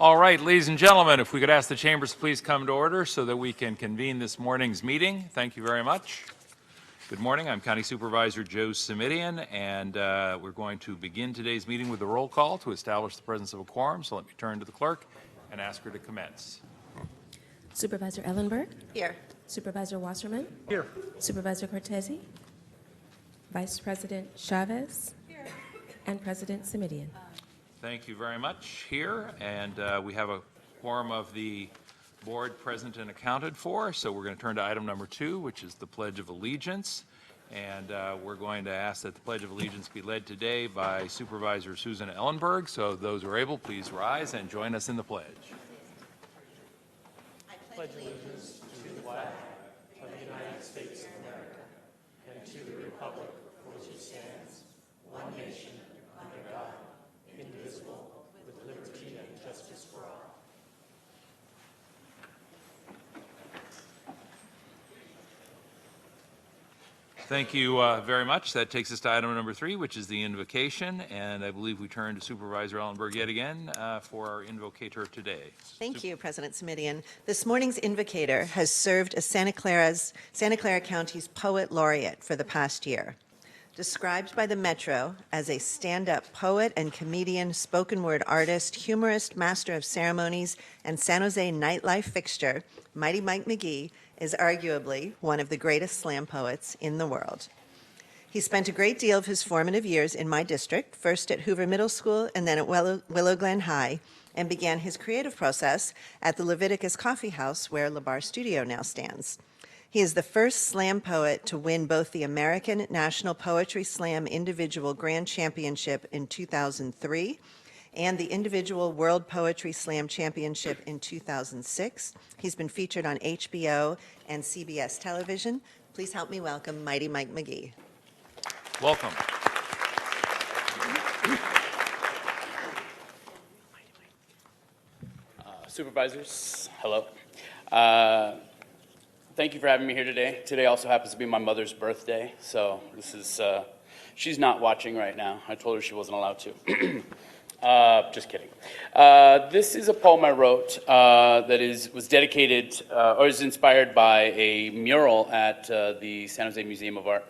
All right, ladies and gentlemen, if we could ask the chambers to please come to order so that we can convene this morning's meeting. Thank you very much. Good morning. I'm County Supervisor Joe Simidian, and we're going to begin today's meeting with a roll call to establish the presence of a quorum. So let me turn to the clerk and ask her to commence. Supervisor Ellenberg? Here. Supervisor Wasserman? Here. Supervisor Cortese? Vice President Chavez? Here. And President Simidian. Thank you very much. Here, and we have a quorum of the board present and accounted for, so we're going to turn to item number 2, which is the Pledge of Allegiance. And we're going to ask that the Pledge of Allegiance be led today by Supervisor Susan Ellenberg. So those who are able, please rise and join us in the pledge. I pledge allegiance to the flag of the United States of America and to the republic for which it stands, one nation, under God, indivisible, with liberty and justice for all. Thank you very much. That takes us to item number 3, which is the invocation. And I believe we turn to Supervisor Ellenberg yet again for our invocator today. Thank you, President Simidian. This morning's invocator has served as Santa Clara County's Poet Laureate for the past year. Described by the Metro as a stand-up poet and comedian, spoken word artist, humorist, master of ceremonies, and San Jose nightlife fixture, Mighty Mike McGee is arguably one of the greatest slam poets in the world. He spent a great deal of his formative years in my district, first at Hoover Middle School and then at Willow Glen High, and began his creative process at the Leviticus Coffee House, where LaBar Studio now stands. He is the first slam poet to win both the American National Poetry Slam Individual Grand Championship in 2003 and the Individual World Poetry Slam Championship in 2006. He's been featured on HBO and CBS television. Please help me welcome Mighty Mike McGee. Welcome. Supervisors, hello. Thank you for having me here today. Today also happens to be my mother's birthday, so this is, she's not watching right now. I told her she wasn't allowed to. Just kidding. This is a poem I wrote that was dedicated or is inspired by a mural at the San Jose Museum of Art.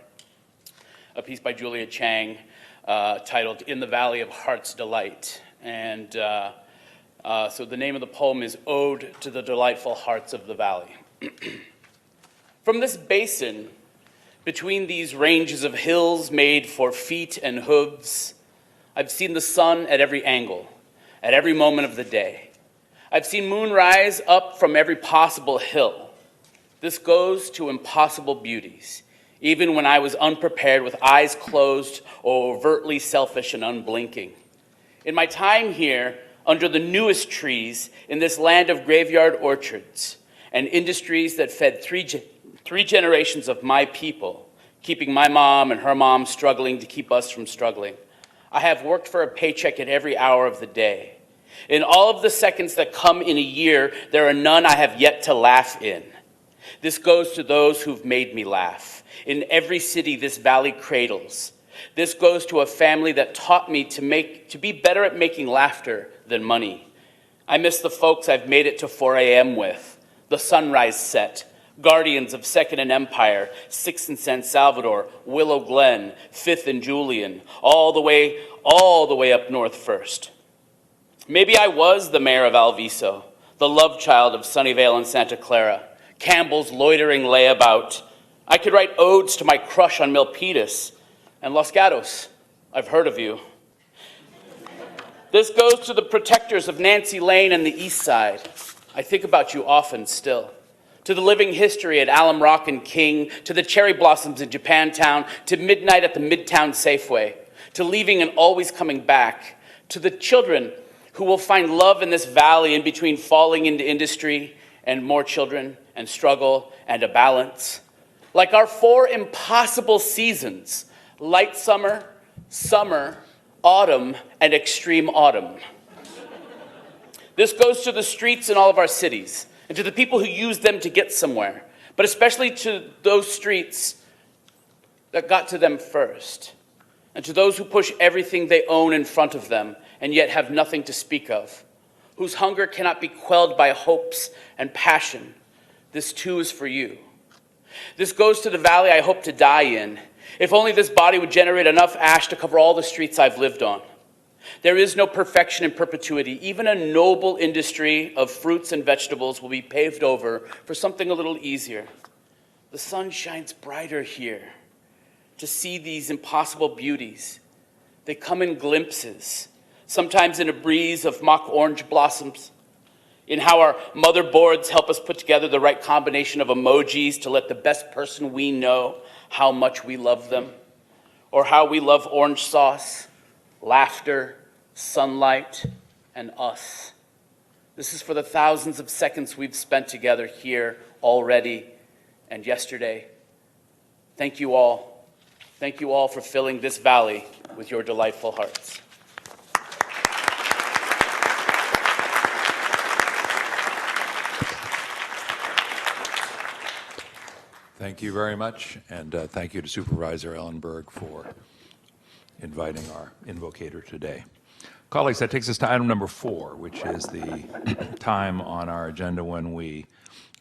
A piece by Julia Chang titled "In the Valley of Heart's Delight." And so the name of the poem is Ode to the Delightful Hearts of the Valley. From this basin, between these ranges of hills made for feet and hooves, I've seen the sun at every angle, at every moment of the day. I've seen moon rise up from every possible hill. This goes to impossible beauties, even when I was unprepared with eyes closed or overtly selfish and unblinking. In my time here, under the newest trees, in this land of graveyard orchards and industries that fed three generations of my people, keeping my mom and her mom struggling to keep us from struggling, I have worked for a paycheck at every hour of the day. In all of the seconds that come in a year, there are none I have yet to laugh in. This goes to those who've made me laugh. In every city this valley cradles. This goes to a family that taught me to be better at making laughter than money. I miss the folks I've made it to 4 a.m. with, the sunrise set, Guardians of 2nd and Empire, 6th and San Salvador, Willow Glen, 5th and Julian, all the way up north first. Maybe I was the mayor of Alviso, the love child of Sunnyvale and Santa Clara, Campbell's loitering layabout. I could write odes to my crush on Milpitas and Los Gatos. I've heard of you. This goes to the protectors of Nancy Lane and the East Side. I think about you often still. To the living history at Alum Rock and King, to the cherry blossoms in Japantown, to midnight at the Midtown Safeway, to leaving and always coming back, to the children who will find love in this valley in between falling into industry and more children and struggle and a balance. Like our 4 impossible seasons, light summer, summer, autumn, and extreme autumn. This goes to the streets in all of our cities, and to the people who use them to get somewhere, but especially to those streets that got to them first, and to those who push everything they own in front of them and yet have nothing to speak of, whose hunger cannot be quelled by hopes and passion, this too is for you. This goes to the valley I hope to die in, if only this body would generate enough ash to cover all the streets I've lived on. There is no perfection in perpetuity. Even a noble industry of fruits and vegetables will be paved over for something a little easier. The sun shines brighter here to see these impossible beauties. They come in glimpses, sometimes in a breeze of mock orange blossoms, in how our motherboards help us put together the right combination of emojis to let the best person we know how much we love them, or how we love orange sauce, laughter, sunlight, and us. This is for the thousands of seconds we've spent together here already and yesterday. Thank you all. Thank you all for filling this valley with your delightful hearts. Thank you very much, and thank you to Supervisor Ellenberg for inviting our invocator today. Colleagues, that takes us to item number 4, which is the time on our agenda when we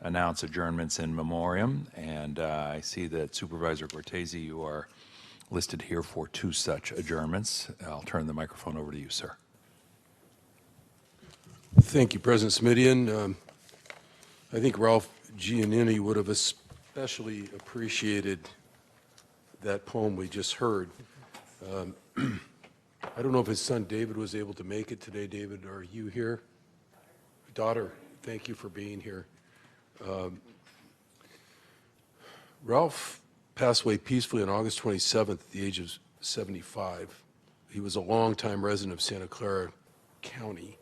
announce adjournments in memoriam. And I see that Supervisor Cortese, you are listed here for 2 such adjournments. I'll turn the microphone over to you, sir. Thank you, President Smidian. I think Ralph Giannini would have especially appreciated that poem we just heard. I don't know if his son David was able to make it today. David, are you here? Daughter, thank you for being here. Ralph passed away peacefully on August 27th at the age of 75. He was a longtime resident of Santa Clara County.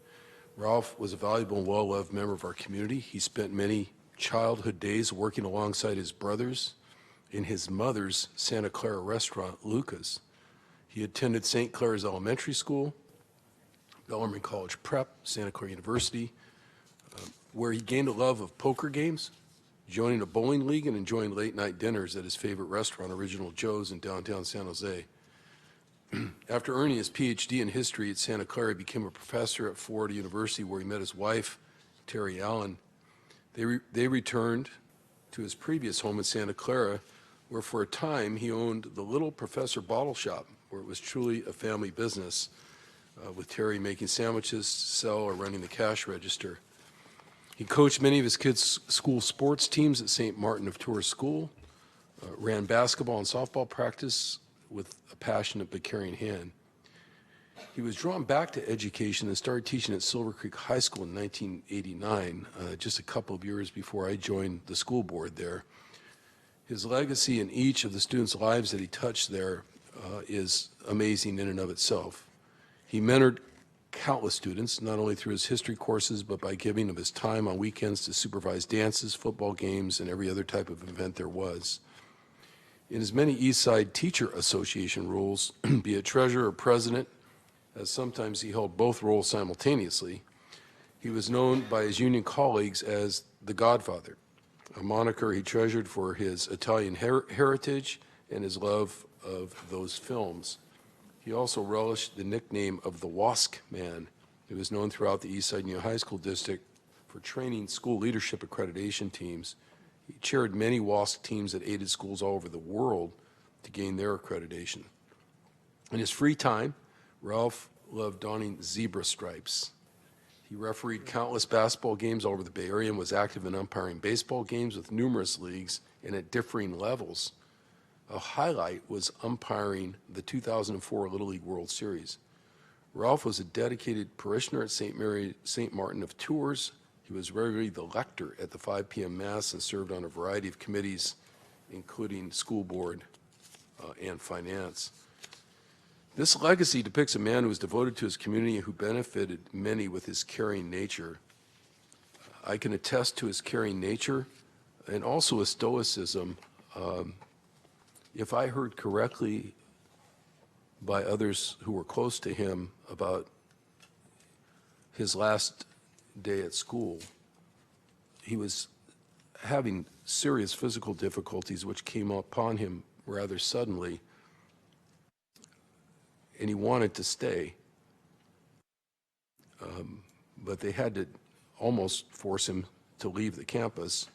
Ralph was a valuable and well-loved member of our community. He spent many childhood days working alongside his brothers in his mother's Santa Clara restaurant, Luca's. He attended St. Clara's Elementary School, Bellarmine College Prep, Santa Clara University, where he gained a love of poker games, joining a bowling league, and enjoying late-night dinners at his favorite restaurant, Original Joe's in downtown San Jose. After earning his PhD in history at Santa Clara, he became a professor at Florida University, where he met his wife, Terry Allen. They returned to his previous home in Santa Clara, where for a time he owned the Little Professor Bottle Shop, where it was truly a family business, with Terry making sandwiches to sell or running the cash register. He coached many of his kids' school sports teams at St. Martin of Tours School, ran basketball and softball practice with a passionate but caring hand. He was drawn back to education and started teaching at Silver Creek High School in 1989, just a couple of years before I joined the school board there. His legacy in each of the students' lives that he touched there is amazing in and of itself. He mentored countless students, not only through his history courses, but by giving of his time on weekends to supervise dances, football games, and every other type of event there was. In his many East Side Teacher Association roles, be it treasurer or president, as sometimes he held both roles simultaneously, he was known by his union colleagues as the Godfather, a moniker he treasured for his Italian heritage and his love of those films. He also relished the nickname of the WASC Man. He was known throughout the East Side Union High School District for training school leadership accreditation teams. He chaired many WASC teams that aided schools all over the world to gain their accreditation. In his free time, Ralph loved donning zebra stripes. He refereed countless basketball games all over the Bay Area and was active in umpiring baseball games with numerous leagues and at differing levels. A highlight was umpiring the 2004 Little League World Series. Ralph was a dedicated parishioner at St. Martin of Tours. He was regularly the lector at the 5 p.m. Mass and served on a variety of committees, including school board and finance. This legacy depicts a man who was devoted to his community and who benefited many with his caring nature. I can attest to his caring nature and also his stoicism. If I heard correctly by others who were close to him about his last day at school, he was having serious physical difficulties which came upon him rather suddenly, and he wanted to stay. but they had to almost force him to leave the campus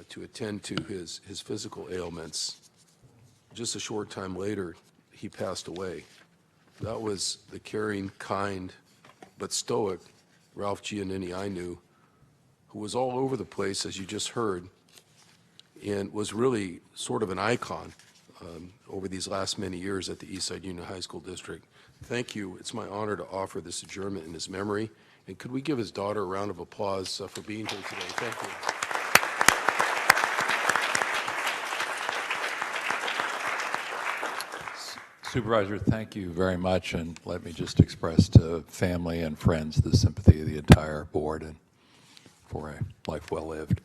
to attend to his physical ailments. Just a short time later, he passed away. That was the caring, kind, but stoic Ralph Giannini I knew, who was all over the place, as you just heard, and was really sort of an icon over these last many years at the Eastside Union High School District. Thank you. It's my honor to offer this adjournment in his memory. And could we give his daughter a round of applause for being here today? Thank you. Supervisor, thank you very much, and let me just express to family and friends the sympathy of the entire board and for a life well lived.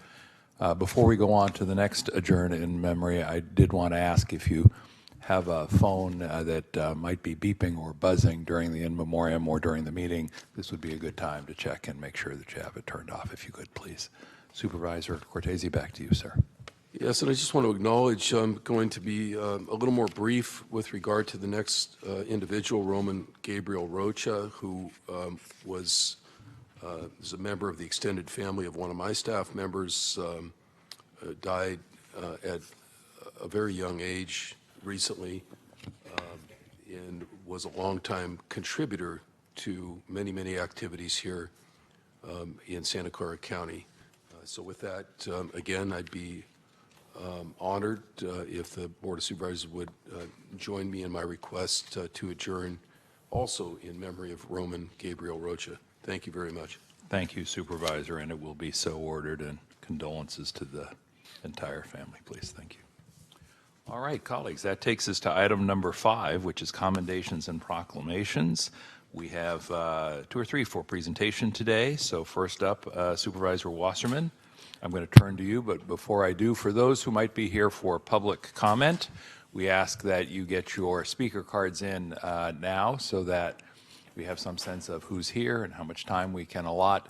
Before we go on to the next adjourn in memory, I did want to ask if you have a phone that might be beeping or buzzing during the in memoriam or during the meeting, this would be a good time to check and make sure that you have it turned off, if you could, please. Supervisor Cortese, back to you, sir. Yes, and I just want to acknowledge I'm going to be a little more brief with regard to the next individual, Roman Gabriel Rocha, who was a member of the extended family of one of my staff members, died at a very young age recently, and was a longtime contributor to many, many activities here in Santa Clara County. So with that, again, I'd be honored if the Board of Supervisors would join me in my request to adjourn also in memory of Roman Gabriel Rocha. Thank you very much. Thank you, Supervisor, and it will be so ordered, and condolences to the entire family, please. Thank you. All right, colleagues, that takes us to item number 5, which is commendations and proclamations. We have 2 or 3 for presentation today. So first up, Supervisor Wasserman. I'm going to turn to you, but before I do, for those who might be here for public comment, we ask that you get your speaker cards in now so that we have some sense of who's here and how much time we can allot,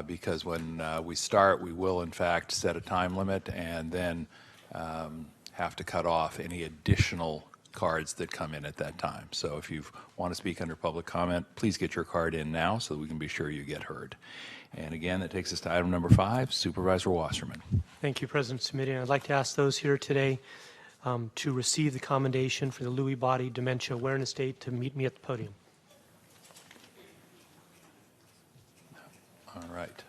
because when we start, we will in fact set a time limit and then have to cut off any additional cards that come in at that time. So if you want to speak under public comment, please get your card in now so that we can be sure you get heard. And again, that takes us to item number 5, Supervisor Wasserman. Thank you, President Smitty. I'd like to ask those here today to receive the commendation for the Lewy Body Dementia Awareness Day to meet me at the podium. All right.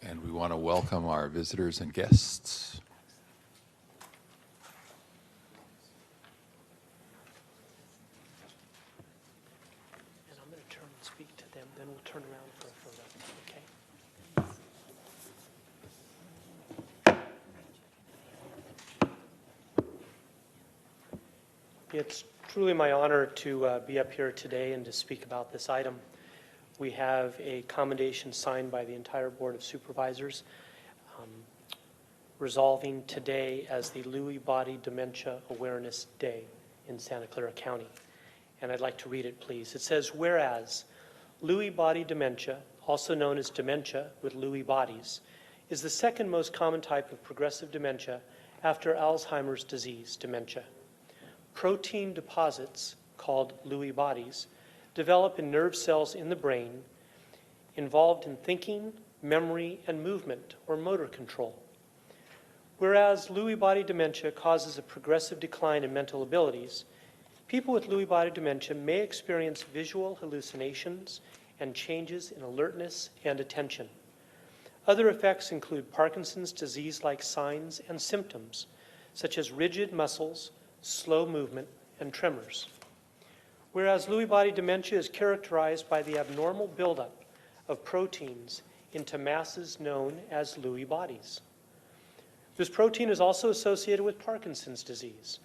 And we want to welcome our visitors and guests. And I'm going to turn and speak to them, then we'll turn around for a photo, okay? It's truly my honor to be up here today and to speak about this item. We have a commendation signed by the entire Board of Supervisors, resolving today as the Lewy Body Dementia Awareness Day in Santa Clara County. And I'd like to read it, please. It says, whereas Lewy body dementia, also known as dementia with Lewy bodies, is the second most common type of progressive dementia after Alzheimer's disease dementia. Protein deposits, called Lewy bodies, develop in nerve cells in the brain involved in thinking, memory, and movement, or motor control. Whereas Lewy body dementia causes a progressive decline in mental abilities, people with Lewy body dementia may experience visual hallucinations and changes in alertness and attention. Other effects include Parkinson's disease-like signs and symptoms, such as rigid muscles, slow movement, and tremors. Whereas Lewy body dementia is characterized by the abnormal buildup of proteins into masses known as Lewy bodies. This protein is also associated with Parkinson's disease.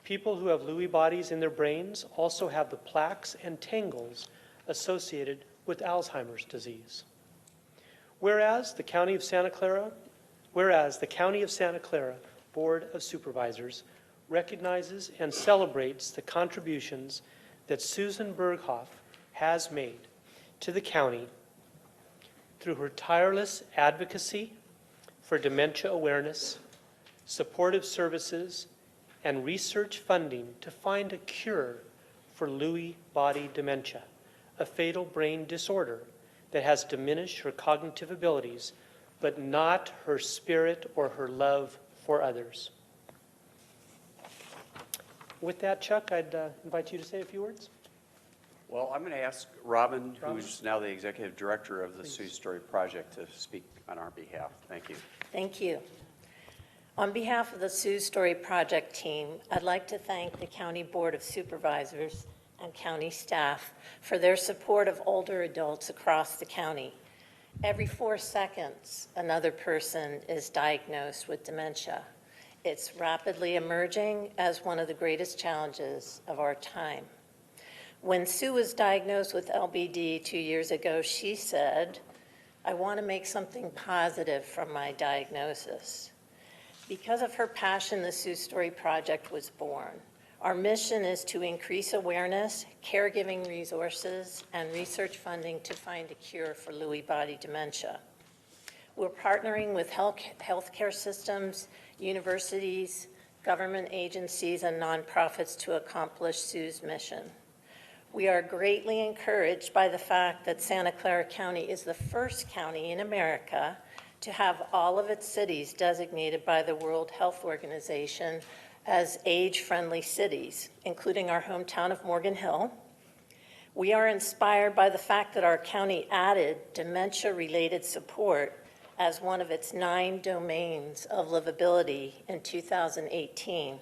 People who have Lewy bodies in their brains also have the plaques and tangles associated with Alzheimer's disease. Whereas the County of Santa Clara Board of Supervisors recognizes and celebrates the contributions that Susan Berghoff has made to the county through her tireless advocacy for dementia awareness, supportive services, and research funding to find a cure for Lewy body dementia, a fatal brain disorder that has diminished her cognitive abilities, but not her spirit or her love for others. With that, Chuck, I'd invite you to say a few words. Well, I'm going to ask Robin, who's now the Executive Director of the Sioux Story Project, to speak on our behalf. Thank you. Thank you. On behalf of the Sioux Story Project team, I'd like to thank the County Board of Supervisors and county staff for their support of older adults across the county. Every 4 seconds, another person is diagnosed with dementia. It's rapidly emerging as one of the greatest challenges of our time. When Sue was diagnosed with LBD 2 years ago, she said, "I want to make something positive from my diagnosis." Because of her passion, the Sioux Story Project was born. Our mission is to increase awareness, caregiving resources, and research funding to find a cure for Lewy body dementia. We're partnering with healthcare systems, universities, government agencies, and nonprofits to accomplish Sue's mission. We are greatly encouraged by the fact that Santa Clara County is the first county in America to have all of its cities designated by the World Health Organization as age-friendly cities, including our hometown of Morgan Hill. We are inspired by the fact that our county added dementia-related support as one of its 9 domains of livability in 2018.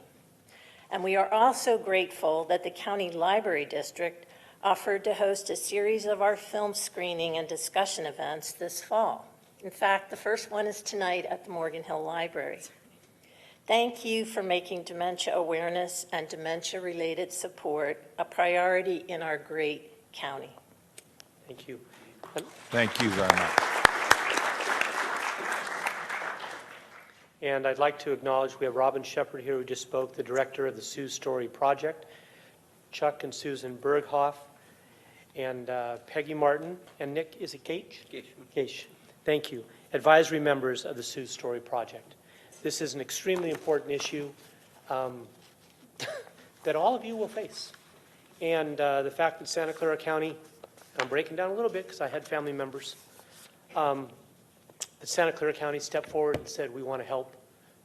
And we are also grateful that the County Library District offered to host a series of our film screening and discussion events this fall. In fact, the first one is tonight at the Morgan Hill Library. Thank you for making dementia awareness and dementia-related support a priority in our great county. Thank you. Thank you very much. And I'd like to acknowledge we have Robin Shepard here, who just spoke, the director of the Sioux Story Project, Chuck and Susan Berghoff, and Peggy Martin, and Nick, is it Gage? Gage. Thank you. Advisory members of the Sioux Story Project. This is an extremely important issue that all of you will face. And the fact that Santa Clara County, I'm breaking down a little bit because I had family members, that Santa Clara County stepped forward and said, we want to help.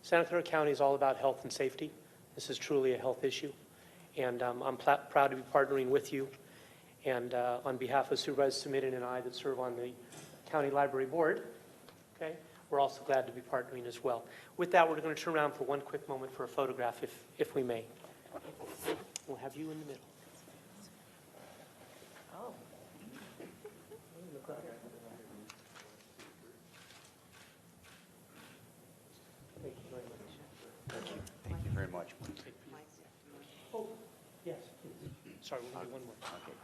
Santa Clara County is all about health and safety. This is truly a health issue. And I'm proud to be partnering with you. And on behalf of Supervisor Simidian and I that serve on the County Library Board, okay, we're also glad to be partnering as well. With that, we're going to turn around for one quick moment for a photograph, if we may. We'll have you in the middle. Oh. Thank you very much. Thank you very much. Oh, yes, please. Sorry, we'll do one more. Okay.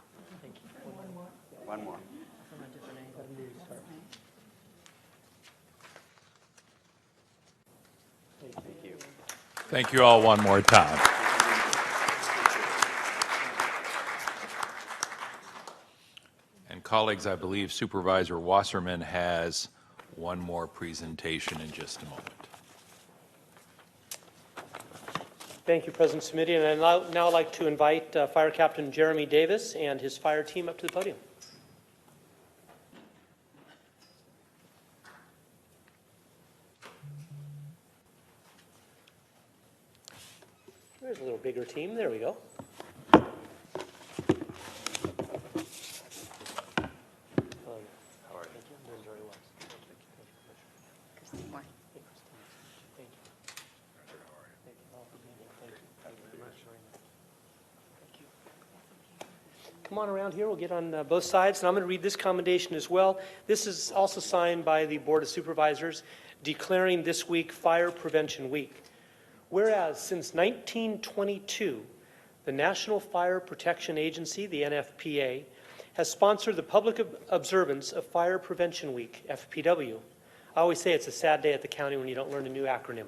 Thank you. One more. One more. Thank you. Thank you all one more time. And colleagues, I believe Supervisor Wasserman has one more presentation in just a moment. Thank you, President Simidian. And I'd now like to invite Fire Captain Jeremy Davis and his fire team up to the podium. There's a little bigger team. There we go. How are you? Thank you. I'm doing very well. Thank you. Thank you. Thank you. Thank you all for being here. Thank you. Thank you very much. Thank you. Come on around here. We'll get on both sides. And I'm going to read this commendation as well. This is also signed by the Board of Supervisors declaring this week Fire Prevention Week. Whereas since 1922, the National Fire Protection Agency, the NFPA, has sponsored the public observance of Fire Prevention Week, FPW. I always say it's a sad day at the county when you don't learn a new acronym.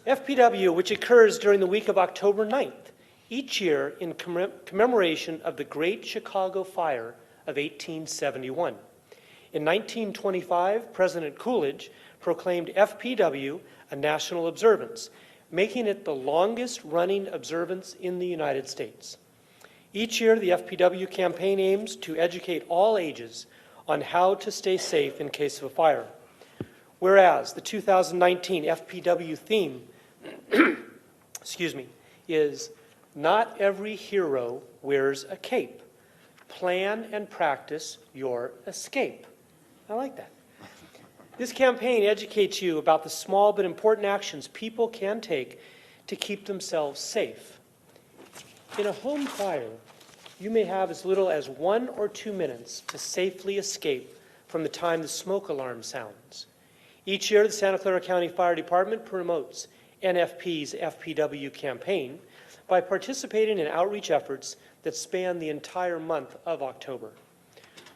FPW, which occurs during the week of October 9th, each year in commemoration of the Great Chicago Fire of 1871. In 1925, President Coolidge proclaimed FPW a national observance, making it the longest-running observance in the United States. Each year, the FPW campaign aims to educate all ages on how to stay safe in case of a fire. Whereas the 2019 FPW theme is "Not Every Hero Wears a Cape. Plan and practice your escape." I like that. This campaign educates you about the small but important actions people can take to keep themselves safe. In a home fire, you may have as little as 1 or 2 minutes to safely escape from the time the smoke alarm sounds. Each year, the Santa Clara County Fire Department promotes NFP's FPW campaign by participating in outreach efforts that span the entire month of October.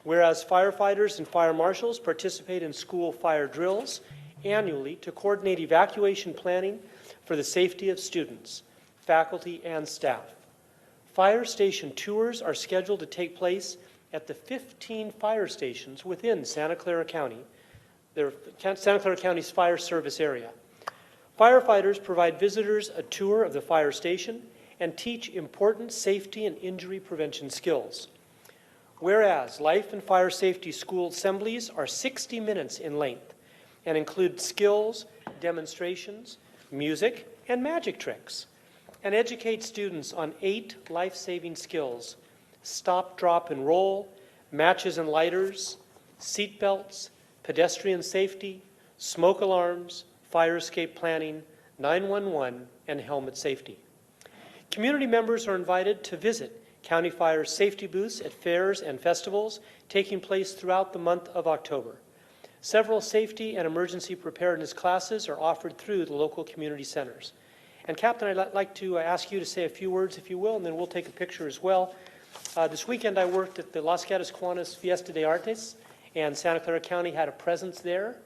Whereas firefighters and fire marshals participate in school fire drills annually to coordinate evacuation planning for the safety of students, faculty, and staff. Fire station tours are scheduled to take place at the 15 fire stations within Santa Clara County, Santa Clara County's fire service area. Firefighters provide visitors a tour of the fire station and teach important safety and injury prevention skills. Whereas life and fire safety school assemblies are 60 minutes in length and include skills, demonstrations, music, and magic tricks, and educate students on 8 life-saving skills: stop, drop, and roll, matches and lighters, seat belts, pedestrian safety, smoke alarms, fire escape planning, 911, and helmet safety. Community members are invited to visit County Fire safety booths at fairs and festivals taking place throughout the month of October. Several safety and emergency preparedness classes are offered through the local community centers. And Captain, I'd like to ask you to say a few words, if you will, and then we'll take a picture as well. This weekend I worked at the Las Catascuanas Fiesta de Artes, and Santa Clara County had a presence there.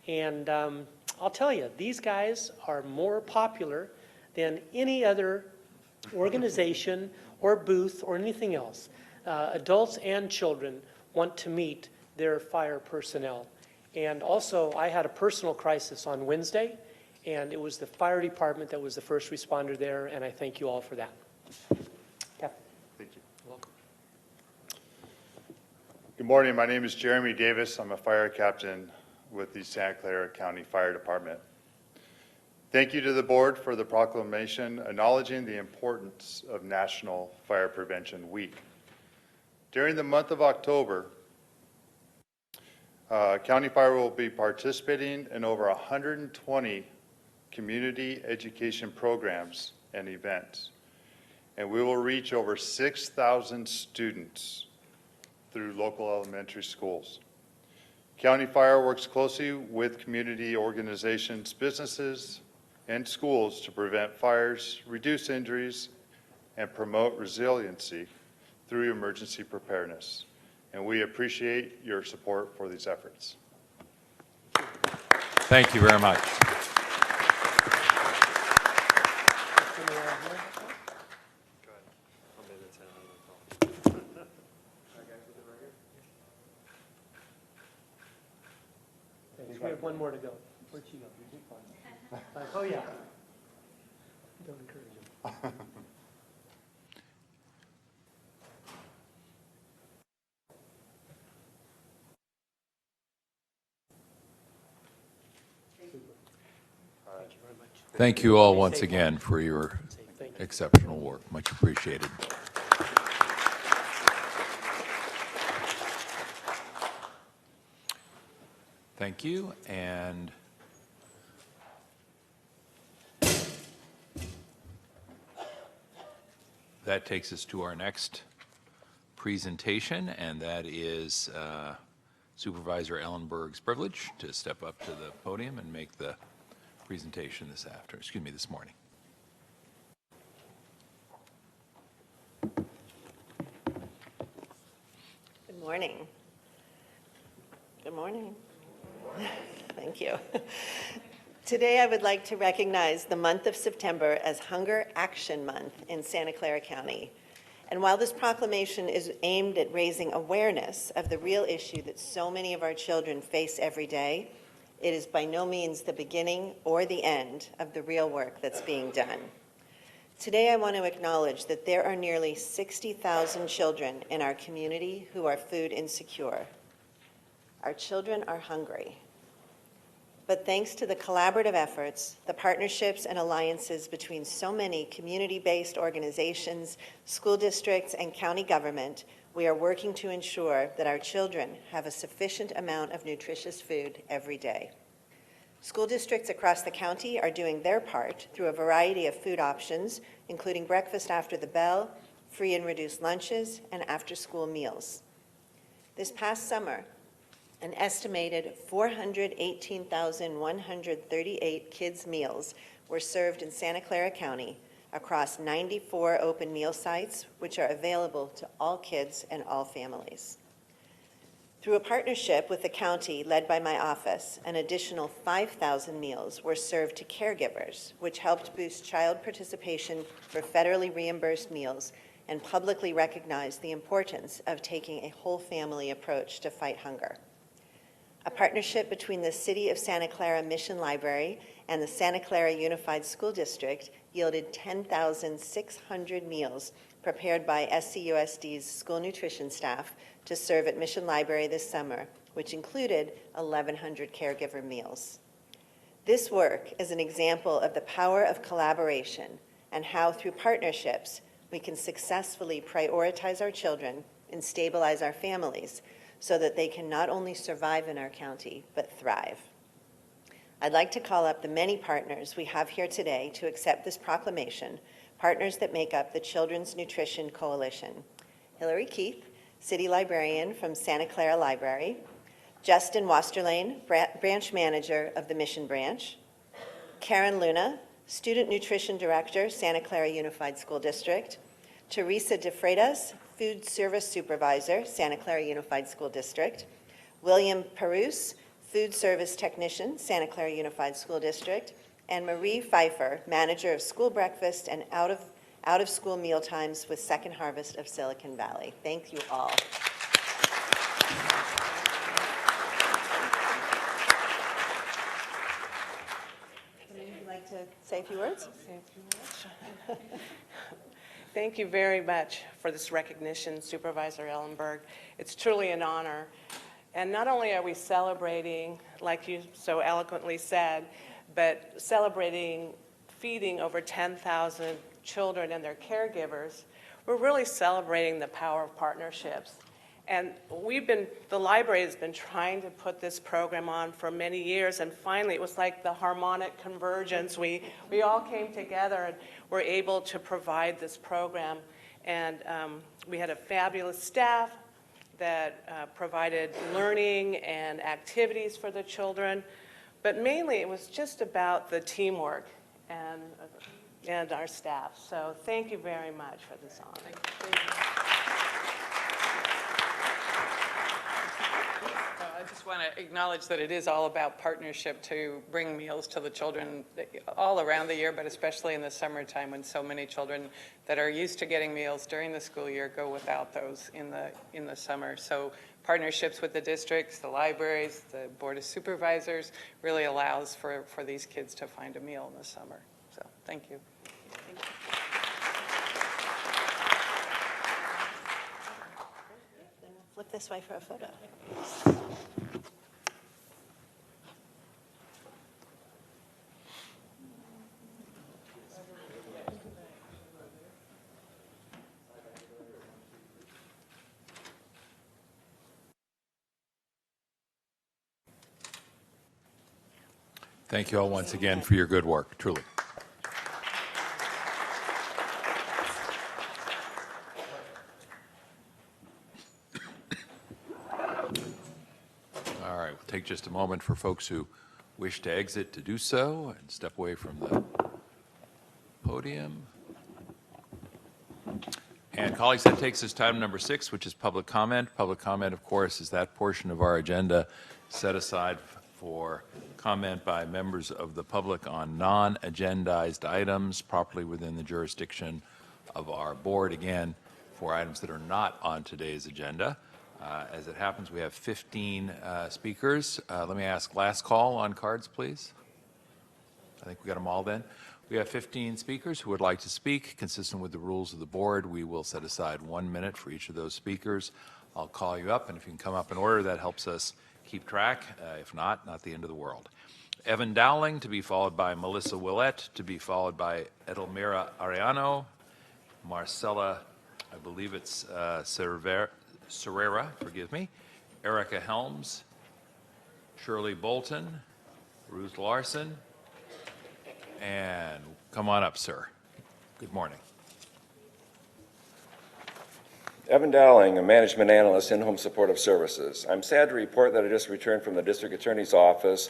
And I'll tell you, these guys are more popular than any other organization or booth or anything else. Adults and children want to meet their fire personnel. And also, I had a personal crisis on Wednesday, and it was the fire department that was the first responder there, and I thank you all for that. Captain. Thank you. You're welcome. Good morning. My name is Jeremy Davis. I'm a fire captain with the Santa Clara County Fire Department. Thank you to the board for the proclamation acknowledging the importance of National Fire Prevention Week. During the month of October, County Fire will be participating in over 120 community education programs and events, and we will reach over 6,000 students through local elementary schools. County Fire works closely with community organizations, businesses, and schools to prevent fires, reduce injuries, and promote resiliency through emergency preparedness. And we appreciate your support for these efforts. Thank you very much. We have one more to go. Where'd she go? Oh, yeah. Don't encourage him. Thank you very much. Thank you all once again for your Thank you. exceptional work. Much appreciated. Thank you, and that takes us to our next presentation, and that is Supervisor Ellenberg's privilege to step up to the podium and make the presentation this morning. Good morning. Good morning. Thank you. Today I would like to recognize the month of September as Hunger Action Month in Santa Clara County. And while this proclamation is aimed at raising awareness of the real issue that so many of our children face every day, it is by no means the beginning or the end of the real work that's being done. Today, I want to acknowledge that there are nearly 60,000 children in our community who are food insecure. Our children are hungry. But thanks to the collaborative efforts, the partnerships and alliances between so many community-based organizations, school districts, and county government, we are working to ensure that our children have a sufficient amount of nutritious food every day. School districts across the county are doing their part through a variety of food options, including breakfast after the bell, free and reduced lunches, and after-school meals. This past summer, an estimated 418,138 kids' meals were served in Santa Clara County across 94 open meal sites, which are available to all kids and all families. Through a partnership with the county led by my office, an additional 5,000 meals were served to caregivers, which helped boost child participation for federally reimbursed meals and publicly recognize the importance of taking a whole family approach to fight hunger. A partnership between the City of Santa Clara Mission Library and the Santa Clara Unified School District yielded 10,600 meals prepared by SCUSD's school nutrition staff to serve at Mission Library this summer, which included 1,100 caregiver meals. This work is an example of the power of collaboration and how, through partnerships, we can successfully prioritize our children and stabilize our families so that they can not only survive in our county, but thrive. I'd like to call up the many partners we have here today to accept this proclamation, partners that make up the Children's Nutrition Coalition. Hillary Keith, City Librarian from Santa Clara Library. Justin Wasterlane, Branch Manager of the Mission Branch. Karen Luna, Student Nutrition Director, Santa Clara Unified School District. Teresa DeFreitas, Food Service Supervisor, Santa Clara Unified School District. William Perouse, Food Service Technician, Santa Clara Unified School District. And Marie Pfeiffer, Manager of School Breakfast and out-of-school mealtimes with Second Harvest of Silicon Valley. Thank you all. Would you like to say a few words? Thank you very much for this recognition, Supervisor Ellenberg. It's truly an honor. And not only are we celebrating, like you so eloquently said, but celebrating feeding over 10,000 children and their caregivers, we're really celebrating the power of partnerships. And the library has been trying to put this program on for many years, and finally it was like the harmonic convergence. We all came together and were able to provide this program. And we had a fabulous staff that provided learning and activities for the children. But mainly it was just about the teamwork and our staff. So thank you very much for this honor. Thank you. I just want to acknowledge that it is all about partnership to bring meals to the children all around the year, but especially in the summertime when so many children that are used to getting meals during the school year go without those in the summer. So partnerships with the districts, the libraries, the Board of Supervisors really allows for these kids to find a meal in the summer. So thank you. Thank you. Then we'll flip this way for a photo. Thank you all once again for your good work, truly. All right, we'll take just a moment for folks who wish to exit to do so and step away from the podium. And colleagues, that takes us to item number 6, which is public comment. Public comment, of course, is that portion of our agenda set aside for comment by members of the public on non-agendized items properly within the jurisdiction of our board. Again, for items that are not on today's agenda. As it happens, we have 15 speakers. Let me ask last call on cards, please. I think we got them all then. We have 15 speakers who would like to speak. Consistent with the rules of the board, we will set aside 1 minute for each of those speakers. I'll call you up, and if you can come up in order, that helps us keep track. If not the end of the world. Evan Dowling, to be followed by Melissa Willett, to be followed by Edelmira Arellano, Marcella, I believe it's Serrera, forgive me, Erica Helms, Shirley Bolton, Ruth Larson, and come on up, sir. Good morning. Evan Dowling, a management analyst in Home Supportive Services. I'm sad to report that I just returned from the District Attorney's Office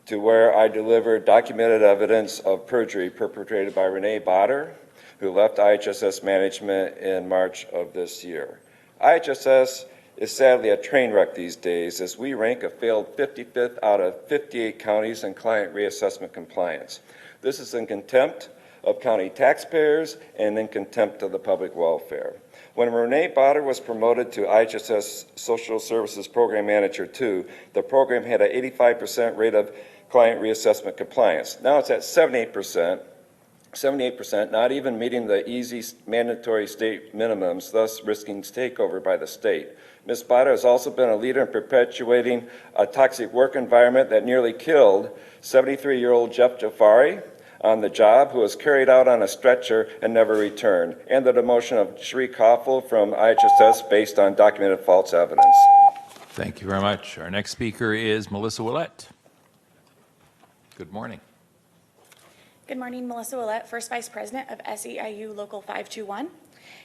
to where I delivered documented evidence of perjury perpetrated by Renee Botter, who left IHSS management in March of this year. IHSS is sadly a train wreck these days as we rank a failed 55th out of 58 counties in client reassessment compliance. This is in contempt of county taxpayers and in contempt of the public welfare. When Renee Botter was promoted to IHSS Social Services Program Manager 2, the program had an 85% rate of client reassessment compliance. Now it's at 78%, not even meeting the easy mandatory state minimums, thus risking takeover by the state. Ms. Botter has also been a leader in perpetuating a toxic work environment that nearly killed 73-year-old Jeff Jafari on the job, who was carried out on a stretcher and never returned, and the demotion of Sheree Koffel from IHSS based on documented false evidence. Thank you very much. Our next speaker is Melissa Willett. Good morning. Good morning, Melissa Willett, First Vice President of SEIU Local 521.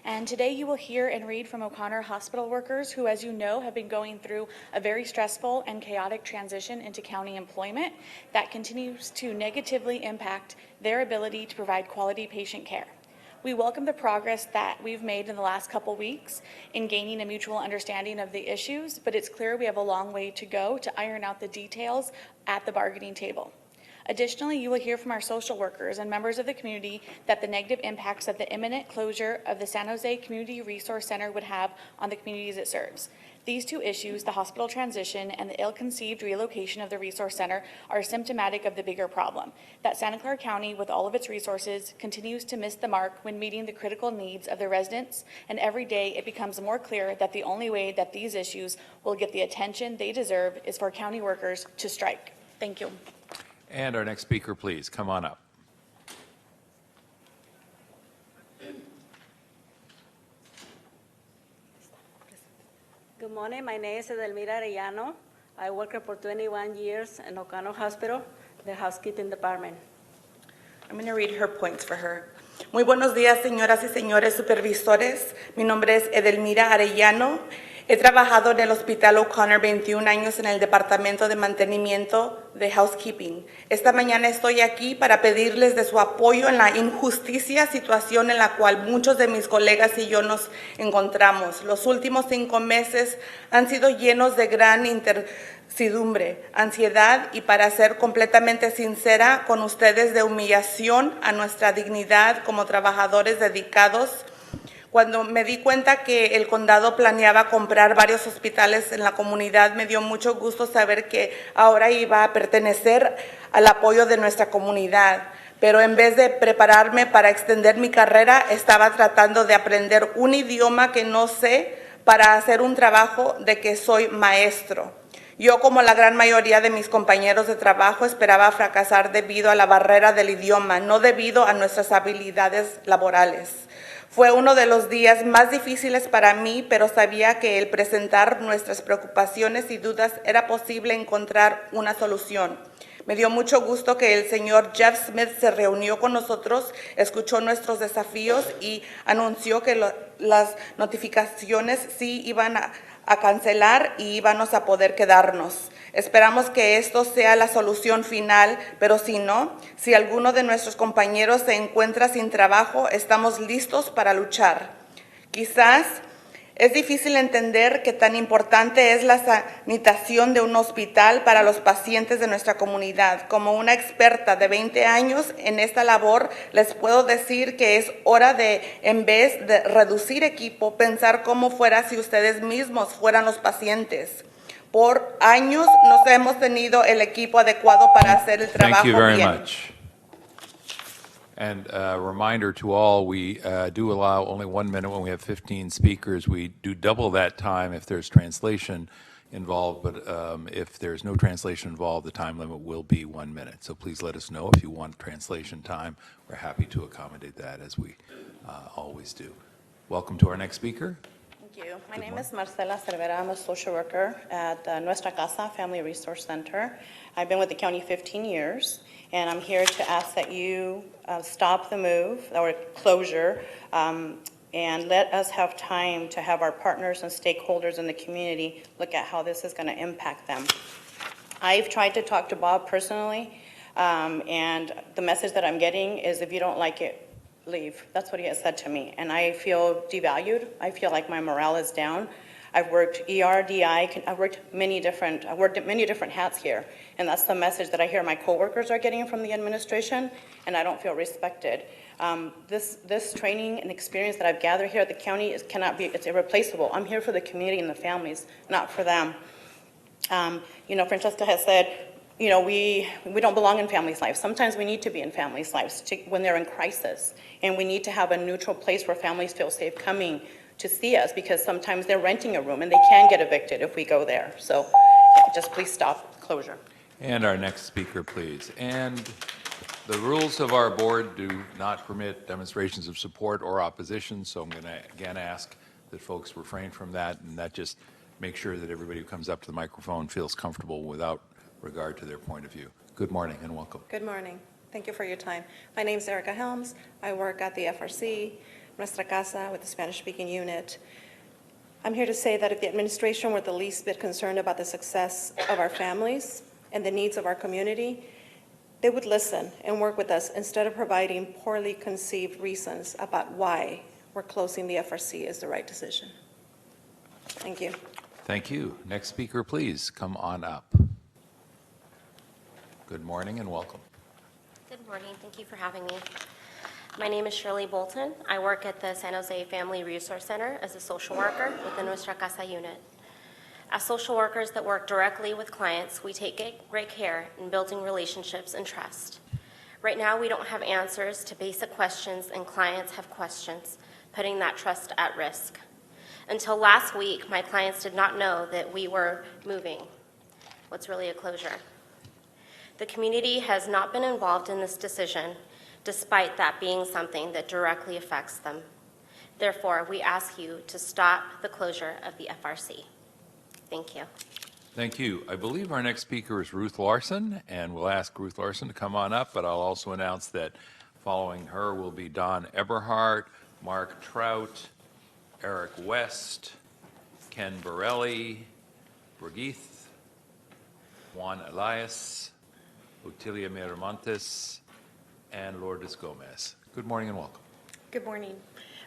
And today you will hear and read from O'Connor hospital workers who, as you know, have been going through a very stressful and chaotic transition into county employment that continues to negatively impact their ability to provide quality patient care. We welcome the progress that we've made in the last couple weeks in gaining a mutual understanding of the issues, but it's clear we have a long way to go to iron out the details at the bargaining table. Additionally, you will hear from our social workers and members of the community that the negative impacts that the imminent closure of the San Jose Community Resource Center would have on the communities it serves. These two issues, the hospital transition and the ill-conceived relocation of the resource center, are symptomatic of the bigger problem, that Santa Clara County, with all of its resources, continues to miss the mark when meeting the critical needs of the residents, and every day it becomes more clear that the only way that these issues will get the attention they deserve is for county workers to strike. Thank you. And our next speaker, please, come on up. Good morning. My name is Edelmira Arellano. I worked for 21 years in O'Connor Hospital, the housekeeping department. I'm going to read her points for her. Muy buenos días, señoras y señores supervisores. Mi nombre es Edelmira Arellano. He trabajado en el Hospital O'Connor 21 años en el Departamento de Mantenimiento de Housekeeping. Esta mañana estoy aquí para pedirles de su apoyo en la injusticia, situación en la cual muchos de mis colegas y yo nos encontramos. Los últimos 5 meses han sido llenos de gran incertidumbre, ansiedad y, para ser completamente sincera con ustedes, de humillación a nuestra dignidad como trabajadores dedicados. Cuando me di cuenta que el condado planeaba comprar varios hospitales en la comunidad, me dio mucho gusto saber que ahora iba a pertenecer al apoyo de nuestra comunidad. Pero en vez de prepararme para extender mi carrera, estaba tratando de aprender un idioma que no sé para hacer un trabajo de que soy maestro. Yo, como la gran mayoría de mis compañeros de trabajo, esperaba fracasar debido a la barrera del idioma, no debido a nuestras habilidades laborales. Fue uno de los días más difíciles para mí, pero sabía que al presentar nuestras preocupaciones y dudas era posible encontrar una solución. Me dio mucho gusto que el señor Jeff Smith se reunió con nosotros, escuchó nuestros desafíos y anunció que las notificaciones sí iban a cancelar y íbamos a poder quedarnos. Esperamos que esto sea la solución final, pero si no, si alguno de nuestros compañeros se encuentra sin trabajo, estamos listos para luchar. Quizás Es difícil entender que tan importante es la sanitación de un hospital para los pacientes de nuestra comunidad. Como una experta de 20 años en esta labor, les puedo decir que es hora de, en vez de reducir equipo, pensar cómo fuera si ustedes mismos fueran los pacientes. Por años no hemos tenido el equipo adecuado para hacer el trabajo Thank you very bien. much. And a reminder to all, we do allow only 1 minute when we have 15 speakers. We do double that time if there's translation involved, but if there's no translation involved, the time limit will be 1 minute. So please let us know if you want translation time. We're happy to accommodate that, as we always do. Welcome to our next speaker. Thank you. My name is Marcela Cervera. I'm a social worker at Nuestra Casa Family Resource Center. I've been with the county 15 years, and I'm here to ask that you stop the move or closure and let us have time to have our partners and stakeholders in the community look at how this is going to impact them. I've tried to talk to Bob personally, and the message that I'm getting is if you don't like it, leave. That's what he has said to me, and I feel devalued. I feel like my morale is down. I've worked ER, DI, I've worked at many different hats here, and that's the message that I hear my coworkers are getting from the administration, and I don't feel respected. This training and experience that I've gathered here at the county it's irreplaceable. I'm here for the community and the families, not for them. Francesca has said, we don't belong in families' lives. Sometimes we need to be in families' lives when they're in crisis, and we need to have a neutral place where families feel safe coming to see us, because sometimes they're renting a room and they can get evicted if we go there. So just please stop closure. And our next speaker, please. And the rules of our board do not permit demonstrations of support or opposition, so I'm going to again ask that folks refrain from that, and that just make sure that everybody who comes up to the microphone feels comfortable without regard to their point of view. Good morning and welcome. Good morning. Thank you for your time. My name is Erica Helms. I work at the FRC, Nuestra Casa, with the Spanish-speaking unit. I'm here to say that if the administration were the least bit concerned about the success of our families and the needs of our community, they would listen and work with us instead of providing poorly conceived reasons about why we're closing the FRC is the right decision. Thank you. Thank you. Next speaker, please come on up. Good morning and welcome. Good morning. Thank you for having me. My name is Shirley Bolton. I work at the San Jose Family Resource Center as a social worker with the Nuestra Casa unit. As social workers that work directly with clients, we take great care in building relationships and trust. Right now, we don't have answers to basic questions, and clients have questions, putting that trust at risk. Until last week, my clients did not know that we were moving. What's really a closure? The community has not been involved in this decision, despite that being something that directly affects them. Therefore, we ask you to stop the closure of the FRC. Thank you. Thank you. I believe our next speaker is Ruth Larson, and we'll ask Ruth Larson to come on up, but I'll also announce that following her will be Don Eberhardt, Mark Trout, Eric West, Ken Borelli, Brigitte, Juan Elias, Otilia Miramontes, and Lourdes Gomez. Good morning and welcome. Good morning.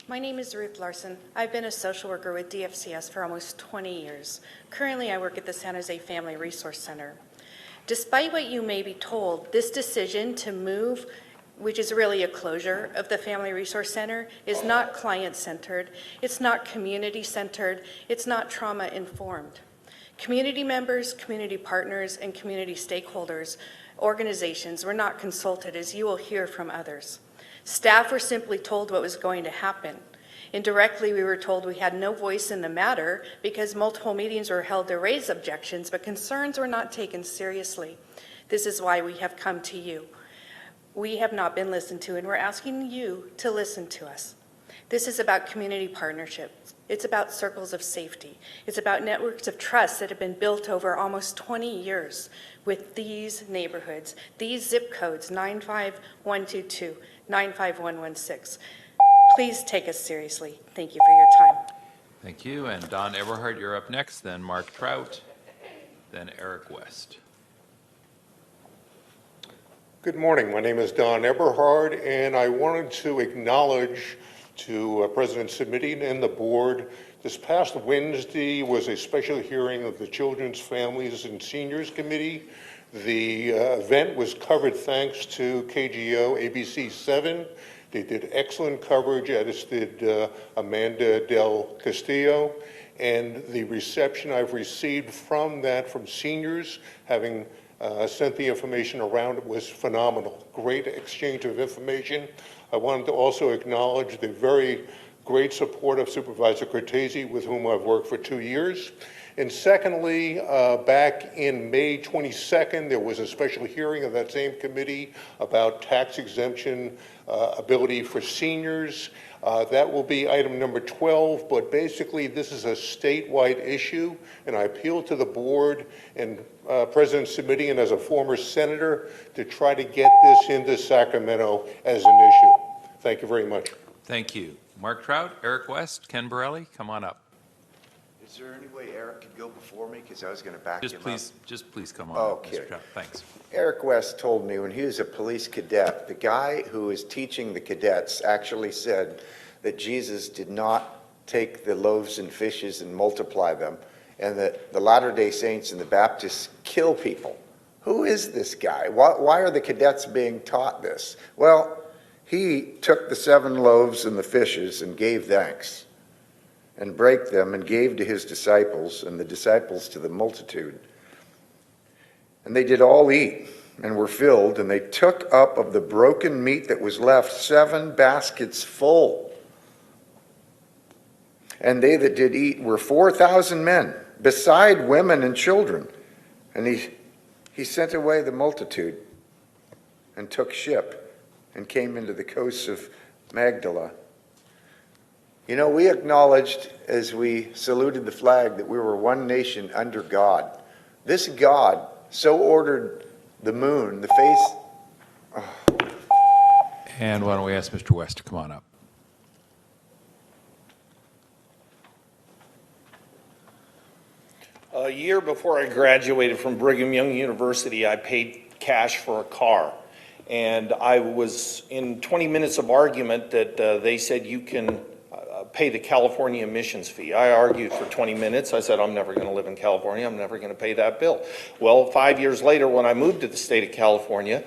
My name is Ruth Larson. I've been a social worker with DFCS for almost 20 years. Currently, I work at the San Jose Family Resource Center. Despite what you may be told, this decision to move, which is really a closure of the Family Resource Center, is not client-centered, it's not community-centered, it's not trauma-informed. Community members, community partners, and community stakeholders, organizations were not consulted, as you will hear from others. Staff were simply told what was going to happen. Indirectly, we were told we had no voice in the matter because multiple meetings were held to raise objections, but concerns were not taken seriously. This is why we have come to you. We have not been listened to, and we're asking you to listen to us. This is about community partnerships. It's about circles of safety. It's about networks of trust that have been built over almost 20 years with these neighborhoods, these zip codes, 95122, 95116. Please take us seriously. Thank you for your time. Thank you. And Don Eberhardt, you're up next, then Mark Trout, then Eric West. Good morning. My name is Don Eberhard, and I wanted to acknowledge to President Simidian and the board. This past Wednesday was a special hearing of the Children's, Families, and Seniors Committee. The event was covered thanks to KGO ABC 7. They did excellent coverage, as did Amanda Del Castillo. And the reception I've received from seniors, having sent the information around, it was phenomenal. Great exchange of information. I wanted to also acknowledge the very great support of Supervisor Cortese, with whom I've worked for 2 years. And secondly, back in May 22nd, there was a special hearing of that same committee about tax exemption ability for seniors. That will be item number 12, but basically this is a statewide issue, and I appeal to the board and President Simidian, as a former senator, to try to get this into Sacramento as an issue. Thank you very much. Thank you. Mark Trout, Eric West, Ken Borelli, come on up. Is there any way Eric could go before me? Because I was going to back him up. Just please come on up, Okay. Mr. Trout. Thanks. Eric West told me when he was a police cadet, the guy who was teaching the cadets actually said that Jesus did not take the loaves and fishes and multiply them, and that the Latter-day Saints and the Baptists kill people. Who is this guy? Why are the cadets being taught this? Well, he took the 7 loaves and the fishes and gave thanks, and brake them and gave to his disciples, and the disciples to the multitude. And they did all eat and were filled, and they took up of the broken meat that was left 7 baskets full. And they that did eat were 4,000 men, beside women and children. And he sent away the multitude and took ship and came into the coasts of Magdala. You know, we acknowledged as we saluted the flag that we were one nation under God. This God so ordered the moon, the face. Oh. And why don't we ask Mr. West to come on up? A year before I graduated from Brigham Young University, I paid cash for a car. And I was in 20 minutes of argument that they said you can pay the California emissions fee. I argued for 20 minutes. I said, I'm never going to live in California. I'm never going to pay that bill. Well, 5 years later, when I moved to the state of California,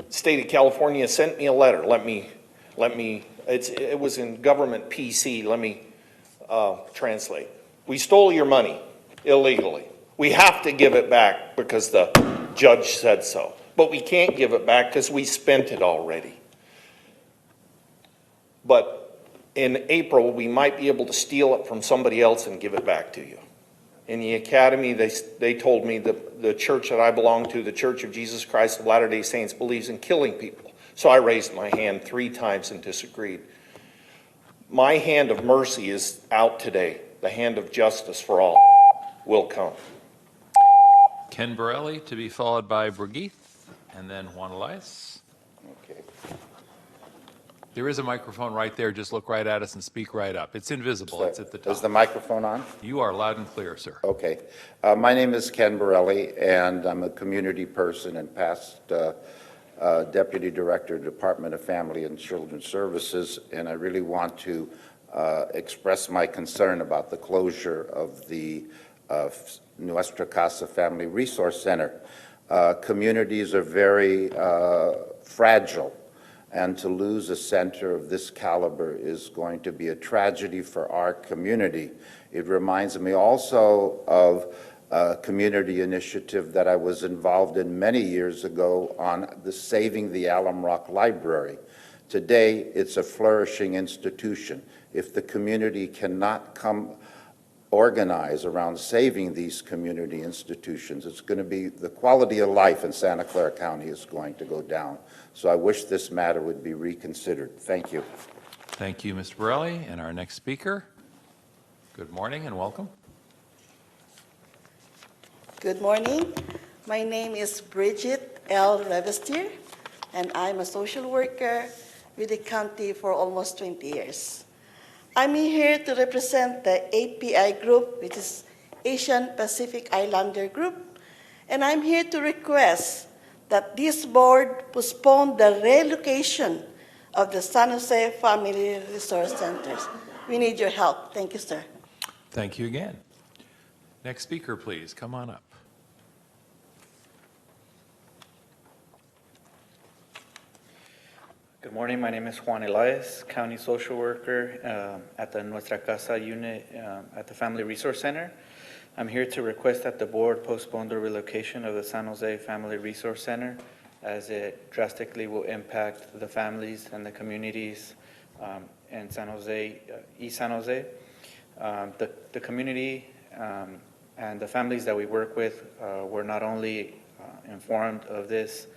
state of California sent me a letter. It was in government PC. Let me translate. We stole your money illegally. We have to give it back because the judge said so. But we can't give it back because we spent it already. But in April, we might be able to steal it from somebody else and give it back to you. In the academy, they told me that the church that I belong to, the Church of Jesus Christ of Latter-day Saints, believes in killing people. So I raised my hand 3 times and disagreed. My hand of mercy is out today. The hand of justice for all will come. Ken Borelli, to be followed by Brigitte, and then Juan Elias. Okay. There is a microphone right there. Just look right at us and speak right up. It's invisible. It's at the top. Is the microphone on? You are loud and clear, sir. Okay. My name is Ken Borelli, and I'm a community person and past Deputy Director, Department of Family and Children's Services, and I really want to express my concern about the closure of the Nuestra Casa Family Resource Center. Communities are very fragile, and to lose a center of this caliber is going to be a tragedy for our community. It reminds me also of a community initiative that I was involved in many years ago on the Saving the Alum Rock Library. Today, it's a flourishing institution. If the community cannot come organize around saving these community institutions, it's going to be, the quality of life in Santa Clara County is going to go down. So I wish this matter would be reconsidered. Thank you. Thank you, Mr. Borelli. And our next speaker, good morning and welcome. Good morning. My name is Bridget L. Revestier, and I'm a social worker with the county for almost 20 years. I'm here to represent the API group, which is Asian Pacific Islander Group, and I'm here to request that this board postpone the relocation of the San Jose Family Resource Centers. We need your help. Thank you, sir. Thank you again. Next speaker, please, come on up. Good morning. My name is Juan Elias, County Social Worker at the Nuestra Casa unit at the Family Resource Center. I'm here to request that the board postpone the relocation of the San Jose Family Resource Center as it drastically will impact the families and the communities in San Jose, East San Jose. The community and the families that we work with were not only informed of this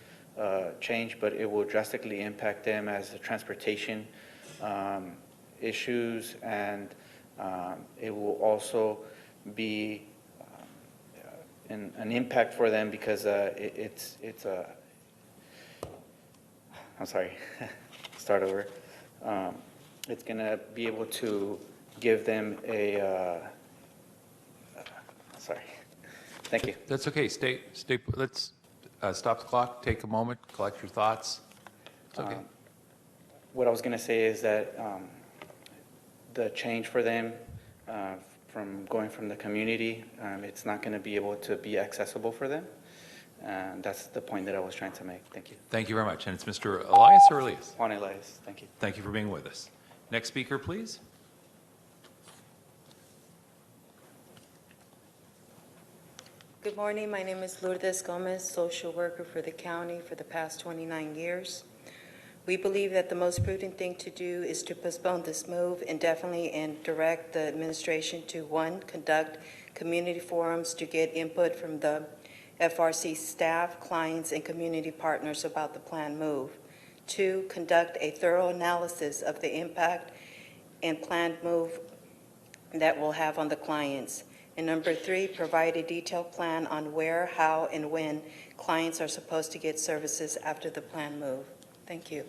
change, but it will drastically impact them as the transportation issues, and it will also be an impact for them because it's a, I'm sorry, start over. It's going to be able to give them a, sorry, thank you. That's okay. Let's stop the clock, take a moment, collect your thoughts. It's okay. What I was going to say is that the change for them from going from the community, it's not going to be able to be accessible for them. And that's the point that I was trying to make. Thank you. Thank you very much. And it's Mr. Elias or Elias? Juan Elias. Thank you. Thank you for being with us. Next speaker, please. Good morning. My name is Lourdes Gomez, social worker for the county for the past 29 years. We believe that the most prudent thing to do is to postpone this move indefinitely and direct the administration to, 1, conduct community forums to get input from the FRC staff, clients, and community partners about the planned move. 2, conduct a thorough analysis of the impact and planned move that will have on the clients. And number 3, provide a detailed plan on where, how, and when clients are supposed to get services after the planned move. Thank you.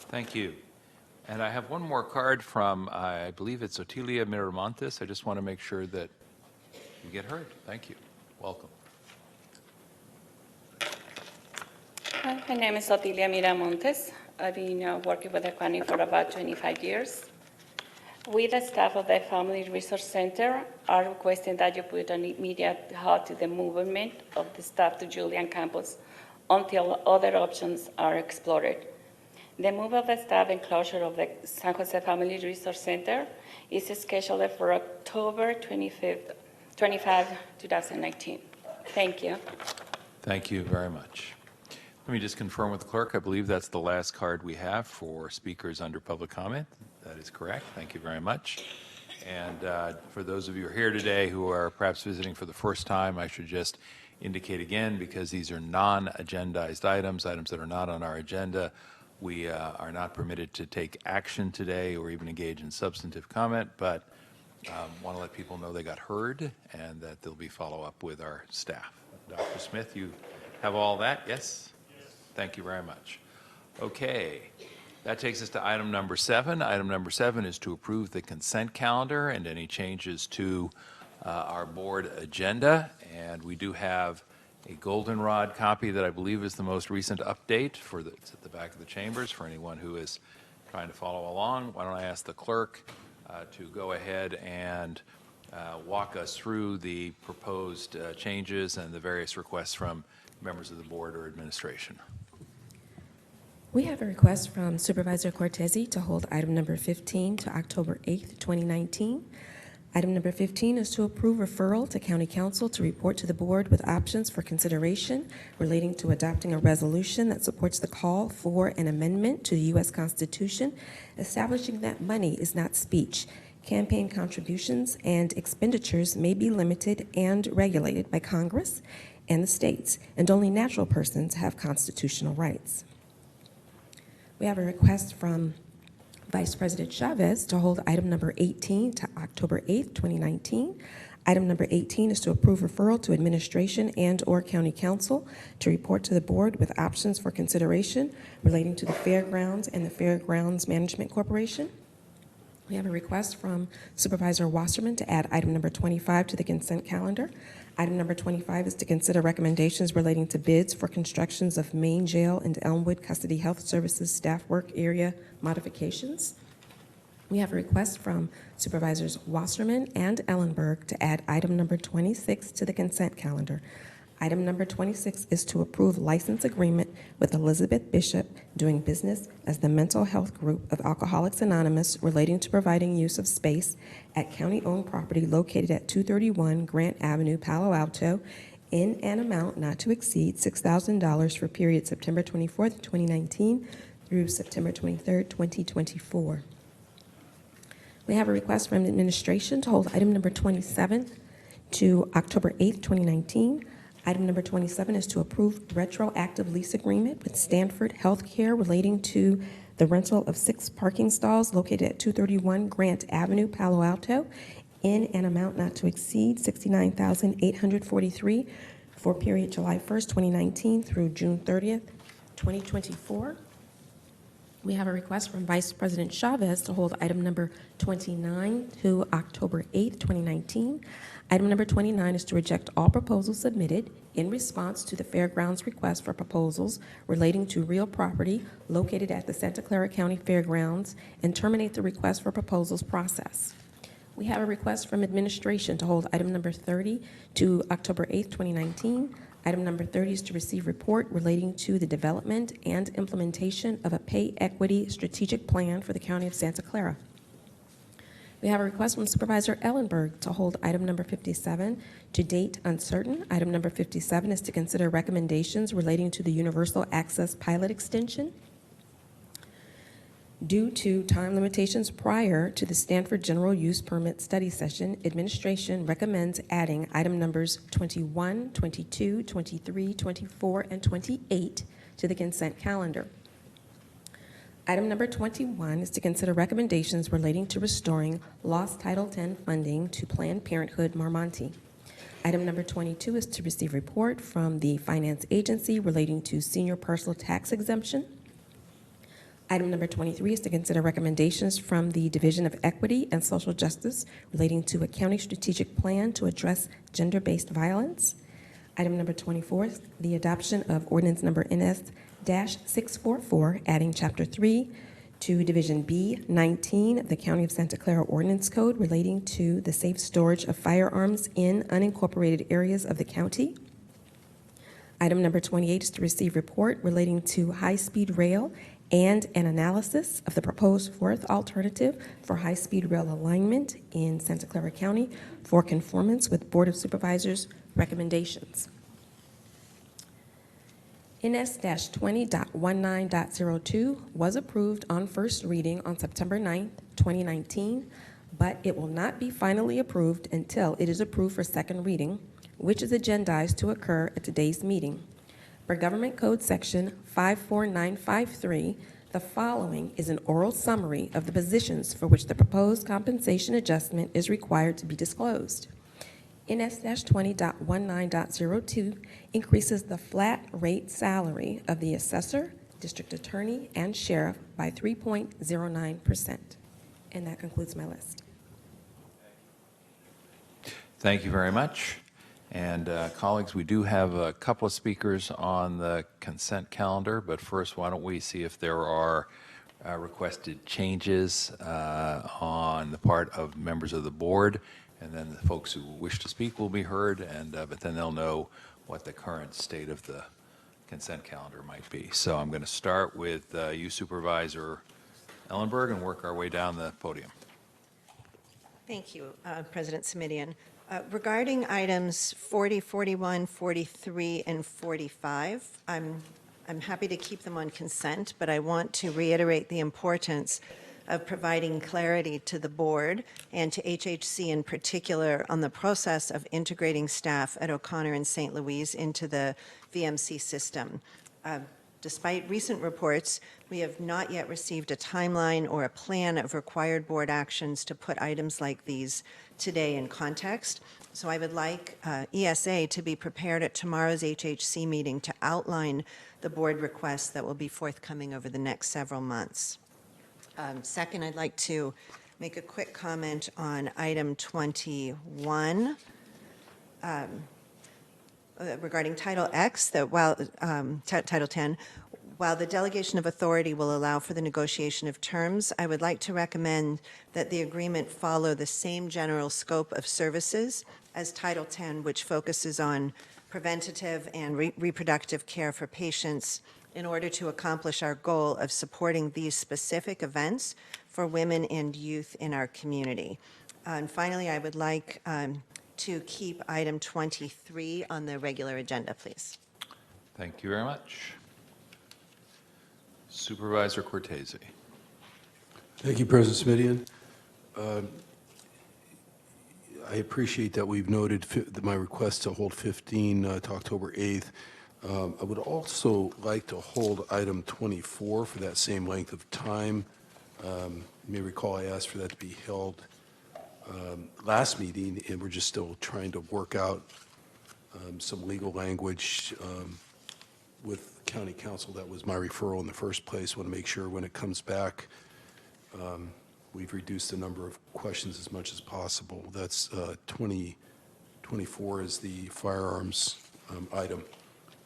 Thank you. And I have one more card from, I believe it's Otilia Miramontes. I just want to make sure that you get heard. Thank you. Welcome. Hi, my name is Otilia Miramontes. I've been working with the county for about 25 years. We, the staff of the Family Resource Center, are requesting that you put an immediate halt to the movement of the staff to Julian campus until other options are explored. The move of the staff and closure of the San Jose Family Resource Center is scheduled for October 25, 2019. Thank you. Thank you very much. Let me just confirm with the clerk. I believe that's the last card we have for speakers under public comment. That is correct. Thank you very much. And for those of you who are here today who are perhaps visiting for the first time, I should just indicate again, because these are non-agendized items, items that are not on our agenda, we are not permitted to take action today or even engage in substantive comment, but want to let people know they got heard and that there'll be follow-up with our staff. Dr. Smith, you have all that? Yes? Thank you very much. Okay. That takes us to item number 7. Item number 7 is to approve the consent calendar and any changes to our board agenda. And we do have a goldenrod copy that I believe is the most recent update. It's at the back of the chambers for anyone who is trying to follow along. Why don't I ask the clerk to go ahead and walk us through the proposed changes and the various requests from members of the board or administration. We have a request from Supervisor Cortese to hold item number 15 to October 8th, 2019. Item number 15 is to approve referral to County Council to report to the board with options for consideration relating to adopting a resolution that supports the call for an amendment to the U.S. Constitution, establishing that money is not speech. Campaign contributions and expenditures may be limited and regulated by Congress and the states, and only natural persons have constitutional rights. We have a request from Vice President Chavez to hold item number 18 to October 8th, 2019. Item number 18 is to approve referral to administration and/or county council to report to the board with options for consideration relating to the fairgrounds and the Fairgrounds Management Corporation. We have a request from Supervisor Wasserman to add item number 25 to the consent calendar. Item number 25 is to consider recommendations relating to bids for constructions of Main Jail and Elmwood Custody Health Services staff work area modifications. We have a request from Supervisors Wasserman and Ellenberg to add item number 26 to the consent calendar. Item number 26 is to approve license agreement with Elizabeth Bishop doing business as the mental health group of Alcoholics Anonymous relating to providing use of space at county-owned property located at 231 Grant Avenue, Palo Alto, in an amount not to exceed $6,000 for period September 24th, 2019 through September 23rd, 2024. We have a request from the administration to hold item number 27 to October 8th, 2019. Item number 27 is to approve retroactive lease agreement with Stanford Healthcare relating to the rental of 6 parking stalls located at 231 Grant Avenue, Palo Alto, in an amount not to exceed $69,843 for period July 1st, 2019 through June 30th, 2024. We have a request from Vice President Chavez to hold item number 29 to October 8th, 2019. Item number 29 is to reject all proposals submitted in response to the Fairgrounds request for proposals relating to real property located at the Santa Clara County Fairgrounds and terminate the request for proposals process. We have a request from administration to hold item number 30 to October 8th, 2019. Item number 30 is to receive report relating to the development and implementation of a pay equity strategic plan for the County of Santa Clara. We have a request from Supervisor Ellenberg to hold item number 57 to date uncertain. Item number 57 is to consider recommendations relating to the Universal Access Pilot Extension. Due to time limitations prior to the Stanford General Use Permit study session, administration recommends adding item numbers 21, 22, 23, 24, and 28 to the consent calendar. Item number 21 is to consider recommendations relating to restoring lost Title X funding to Planned Parenthood Marmonte. Item number 22 is to receive report from the Finance Agency relating to senior personal tax exemption. Item number 23 is to consider recommendations from the Division of Equity and Social Justice relating to a county strategic plan to address gender-based violence. Item number 24 is the adoption of ordinance number NS-644, adding Chapter 3 to Division B-19 of the County of Santa Clara Ordinance Code relating to the safe storage of firearms in unincorporated areas of the county. Item number 28 is to receive report relating to high-speed rail and an analysis of the proposed fourth alternative for high-speed rail alignment in Santa Clara County for conformance with Board of Supervisors recommendations. NS-20.19.02 was approved on first reading on September 9th, 2019, but it will not be finally approved until it is approved for second reading, which is agendized to occur at today's meeting. For Government Code Section 54953, the following is an oral summary of the positions for which the proposed compensation adjustment is required to be disclosed. NS-20.19.02 increases the flat rate salary of the assessor, district attorney, and sheriff by 3.09%. And that concludes my list. Thank you very much. And colleagues, we do have a couple of speakers on the consent calendar, but first, why don't we see if there are requested changes on the part of members of the board, and then the folks who wish to speak will be heard, and but then they'll know what the current state of the consent calendar might be. So I'm going to start with you, Supervisor Ellenberg, and work our way down the podium. Thank you, President Simidian. Regarding items 40, 41, 43, and 45, I'm happy to keep them on consent, but I want to reiterate the importance of providing clarity to the board and to HHC in particular on the process of integrating staff at O'Connor and St. Louis into the VMC system. Despite recent reports, we have not yet received a timeline or a plan of required board actions to put items like these today in context. So I would like ESA to be prepared at tomorrow's HHC meeting to outline the board requests that will be forthcoming over the next several months. Second, I'd like to make a quick comment on item 21 regarding Title X, that while, Title 10, while the delegation of authority will allow for the negotiation of terms, I would like to recommend that the agreement follow the same general scope of services as Title 10, which focuses on preventative and reproductive care for patients in order to accomplish our goal of supporting these specific events for women and youth in our community. And finally, I would like to keep item 23 on the regular agenda, please. Thank you very much. Supervisor Cortese. Thank you, President Smidian. I appreciate that we've noted my request to hold 15 to October 8th. I would also like to hold item 24 for that same length of time. You may recall I asked for that to be held last meeting, and we're just still trying to work out some legal language with county council. That was my referral in the first place. Want to make sure when it comes back, we've reduced the number of questions as much as possible. That's 24 is the firearms item,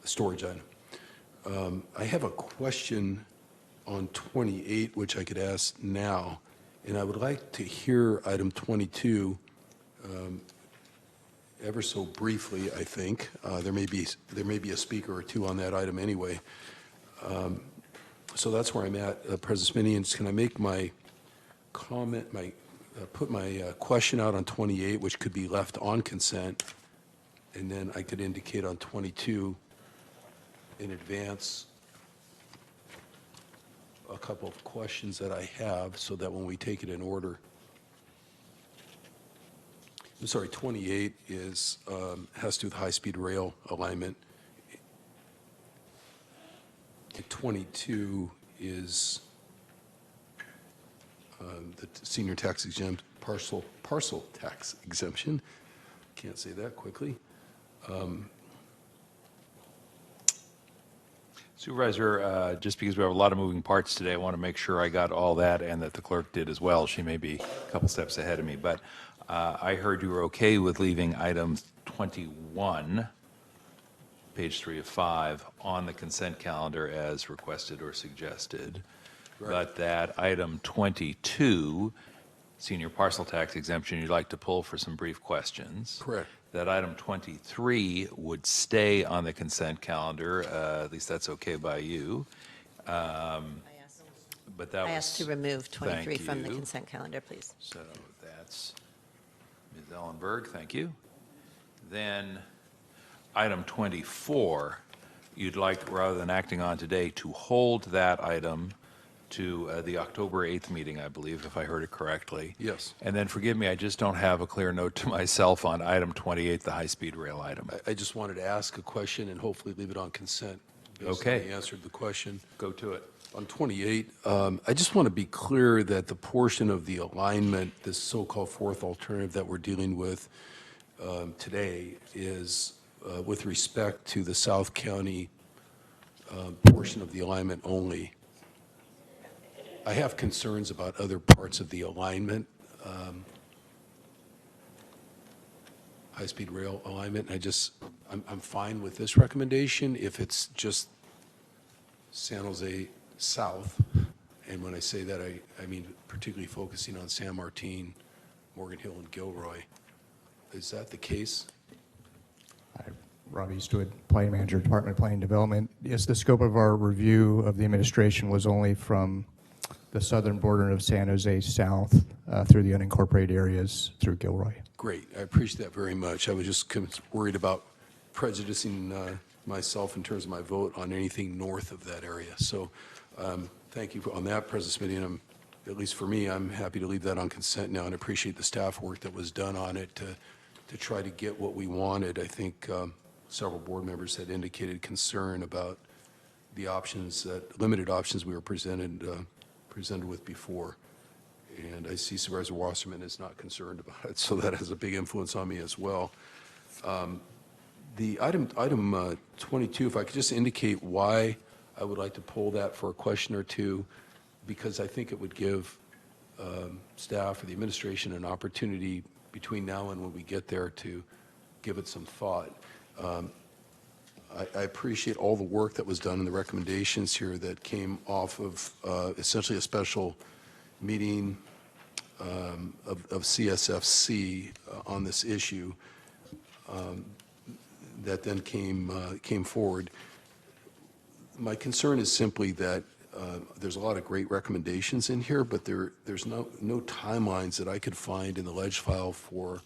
storage item. I have a question on 28, which I could ask now, and I would like to hear item 22 ever so briefly, I think. There may be a speaker or two on that item anyway. So that's where I'm at. President Smidian, can I make my comment, put my question out on 28, which could be left on consent, and then I could indicate on 22 in advance a couple of questions that I have so that when we take it in order. I'm sorry, 28 is, has to do with high-speed rail alignment. 22 is the senior tax exempt, parcel tax exemption. Can't say that quickly. Supervisor, just because we have a lot of moving parts today, I want to make sure I got all that and that the clerk did as well. She may be a couple steps ahead of me, but I heard you were okay with leaving item 21, page 3 of 5, on the consent calendar as requested or suggested, but that item 22, senior parcel tax exemption, you'd like to pull for some brief questions. Correct. That item 23 would stay on the consent calendar, at least that's okay by you. But that I asked to remove 23 from the you. consent calendar, please. So that's Ms. Ellenberg, thank you. Then item 24, you'd like, rather than acting on today, to hold that item to the October 8th meeting, I believe, if I heard it correctly. Yes. And then forgive me, I just don't have a clear note to myself on item 28, the high-speed rail item. I just wanted to ask a question and hopefully leave it on consent. Okay. I answered the question. Go to it. On 28, I just want to be clear that the portion of the alignment, this so-called fourth alternative that we're dealing with today, is with respect to the South County portion of the alignment only. I have concerns about other parts of the alignment, high-speed rail alignment. I'm fine with this recommendation if it's just San Jose South. And when I say that, I mean particularly focusing on San Martin, Morgan Hill, and Gilroy. Is that the case? Rob Eastwood, Planning Manager, Department of Planning and Development. Yes, the scope of our review of the administration was only from the southern border of San Jose South through the unincorporated areas through Gilroy. Great. I appreciate that very much. I was just worried about prejudicing myself in terms of my vote on anything north of that area. So thank you on that, President Smidian. At least for me, I'm happy to leave that on consent now and appreciate the staff work that was done on it to try to get what we wanted. I think several board members had indicated concern about the options, limited options we were presented with before. And I see Supervisor Wasserman is not concerned about it, so that has a big influence on me as well. The item 22, if I could just indicate why I would like to pull that for a question or two, because I think it would give staff or the administration an opportunity between now and when we get there to give it some thought. I appreciate all the work that was done and the recommendations here that came off of essentially a special meeting of CSFC on this issue that then came forward. My concern is simply that there's a lot of great recommendations in here, but there's no timelines that I could find in the ledge file for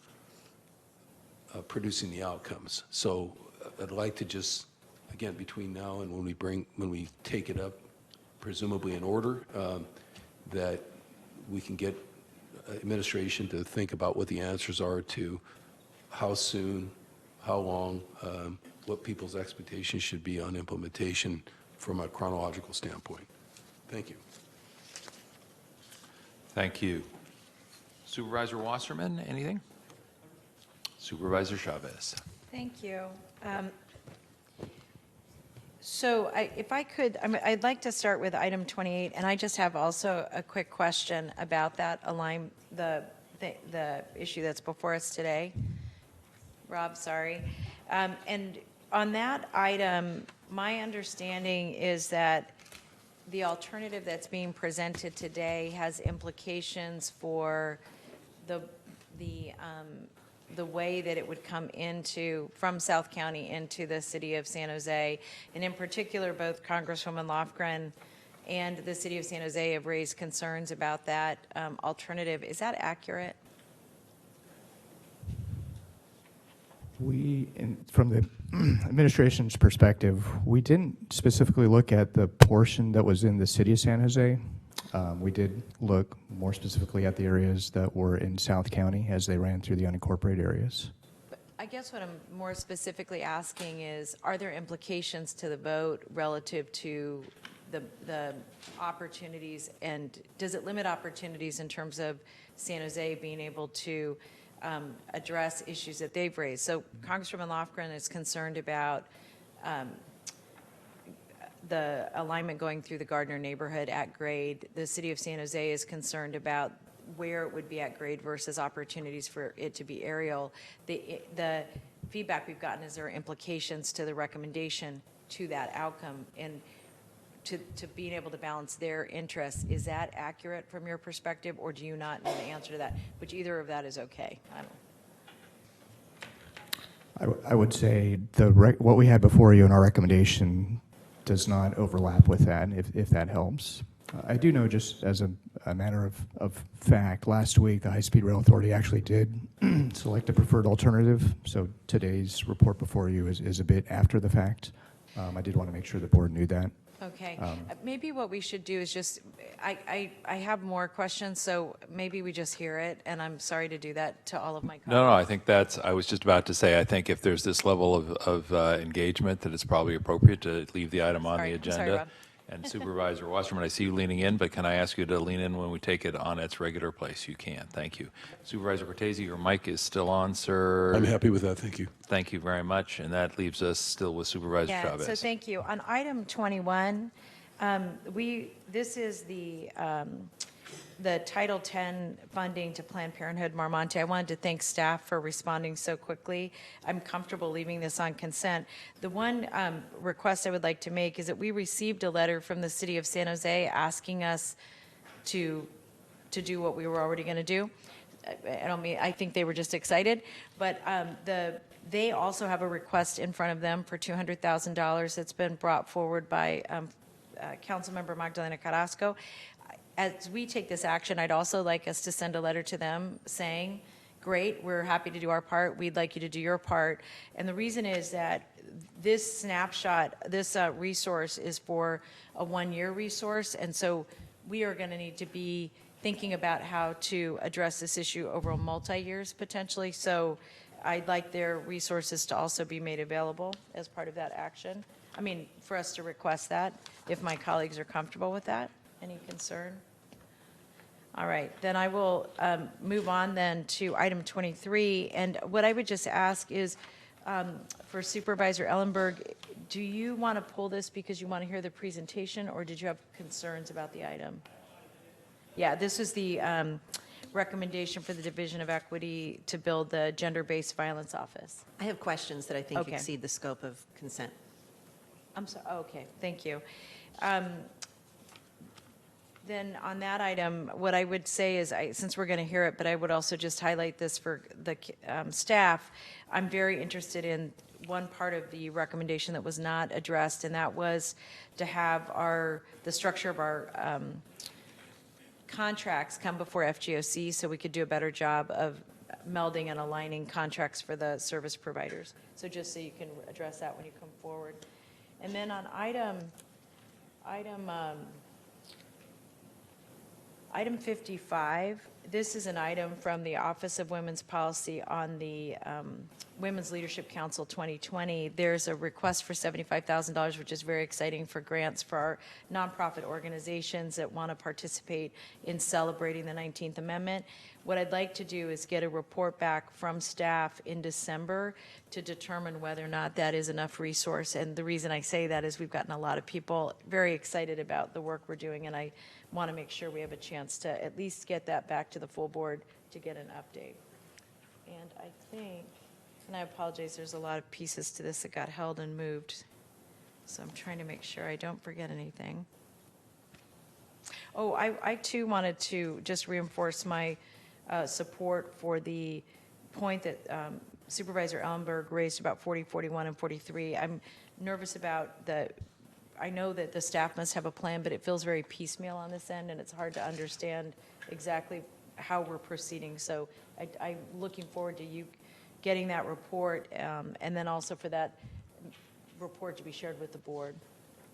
producing the outcomes. So I'd like to just, again, between now and when we take it up, presumably in order, that we can get administration to think about what the answers are to how soon, how long, what people's expectations should be on implementation from a chronological standpoint. Thank you. Thank you. Supervisor Wasserman, anything? Supervisor Chavez. Thank you. So if I could, I'd like to start with item 28, and I just have also a quick question about that the issue that's before us today. Rob, sorry. And on that item, my understanding is that the alternative that's being presented today has implications for the way that it would come from South County into the city of San Jose. And in particular, both Congresswoman Lofgren and the city of San Jose have raised concerns about that alternative. Is that accurate? From the administration's perspective, we didn't specifically look at the portion that was in the city of San Jose. We did look more specifically at the areas that were in South County as they ran through the unincorporated areas. I guess what I'm more specifically asking is, are there implications to the vote relative to the opportunities, and does it limit opportunities in terms of San Jose being able to address issues that they've raised? So Congresswoman Lofgren is concerned about the alignment going through the Gardner neighborhood at grade. The city of San Jose is concerned about where it would be at grade versus opportunities for it to be aerial. The feedback we've gotten is there are implications to the recommendation to that outcome and to being able to balance their interests. Is that accurate from your perspective, or do you not know the answer to that? Which either of that is okay. I would say what we had before you in our recommendation does not overlap with that, if that helps. I do know, just as a matter of fact, last week the High Speed Rail Authority actually did select a preferred alternative, so today's report before you is a bit after the fact. I did want to make sure the board knew that. Okay. Maybe what we should do is just, I have more questions, so maybe we just hear it, and I'm sorry to do that to all of my colleagues. No, I think I was just about to say, I think if there's this level of engagement, that it's probably appropriate to leave the item on the agenda. I'm sorry, Rob. And Supervisor Wasserman, I see you leaning in, but can I ask you to lean in when we take it on its regular place? You can. Thank you. Supervisor Cortese, your mic is still on, sir. I'm happy with that. Thank you. Thank you very much. And that leaves us still with Supervisor Chavez. So thank you. On item 21, this is the Title X funding to Planned Parenthood Marmonte. I wanted to thank staff for responding so quickly. I'm comfortable leaving this on consent. The one request I would like to make is that we received a letter from the city of San Jose asking us to do what we were already going to do. I think they were just excited, but they also have a request in front of them for $200,000 that's been brought forward by Councilmember Magdalena Carrasco. As we take this action, I'd also like us to send a letter to them saying, great, we're happy to do our part, we'd like you to do your part. And the reason is that this snapshot, this resource is for a one-year resource, and so we are going to need to be thinking about how to address this issue over multi-years potentially. So I'd like their resources to also be made available as part of that action. I mean, for us to request that, if my colleagues are comfortable with that. Any concern? All right, then I will move on then to item 23. And what I would just ask is, for Supervisor Ellenberg, do you want to pull this because you want to hear the presentation, or did you have concerns about the item? Yeah, this is the recommendation for the Division of Equity to build the Gender-Based Violence Office. I have questions that I think Okay. exceed the scope of consent. I'm sorry, okay, thank you. Then on that item, what I would say is, since we're going to hear it, but I would also just highlight this for the staff, I'm very interested in one part of the recommendation that was not addressed, and that was to have the structure of our contracts come before FGOC so we could do a better job of melding and aligning contracts for the service providers. So just so you can address that when you come forward. And then on Item 55, this is an item from the Office of Women's Policy on the Women's Leadership Council 2020. There's a request for $75,000, which is very exciting for grants for our nonprofit organizations that want to participate in celebrating the 19th Amendment. What I'd like to do is get a report back from staff in December to determine whether or not that is enough resource. And the reason I say that is we've gotten a lot of people very excited about the work we're doing, and I want to make sure we have a chance to at least get that back to the full board to get an update. And I think, and I apologize, there's a lot of pieces to this that got held and moved. So I'm trying to make sure I don't forget anything. Oh, I too wanted to just reinforce my support for the point that Supervisor Ellenberg raised about 40, 41, and 43. I'm nervous about I know that the staff must have a plan, but it feels very piecemeal on this end, and it's hard to understand exactly how we're proceeding. So I'm looking forward to you getting that report, and then also for that report to be shared with the board.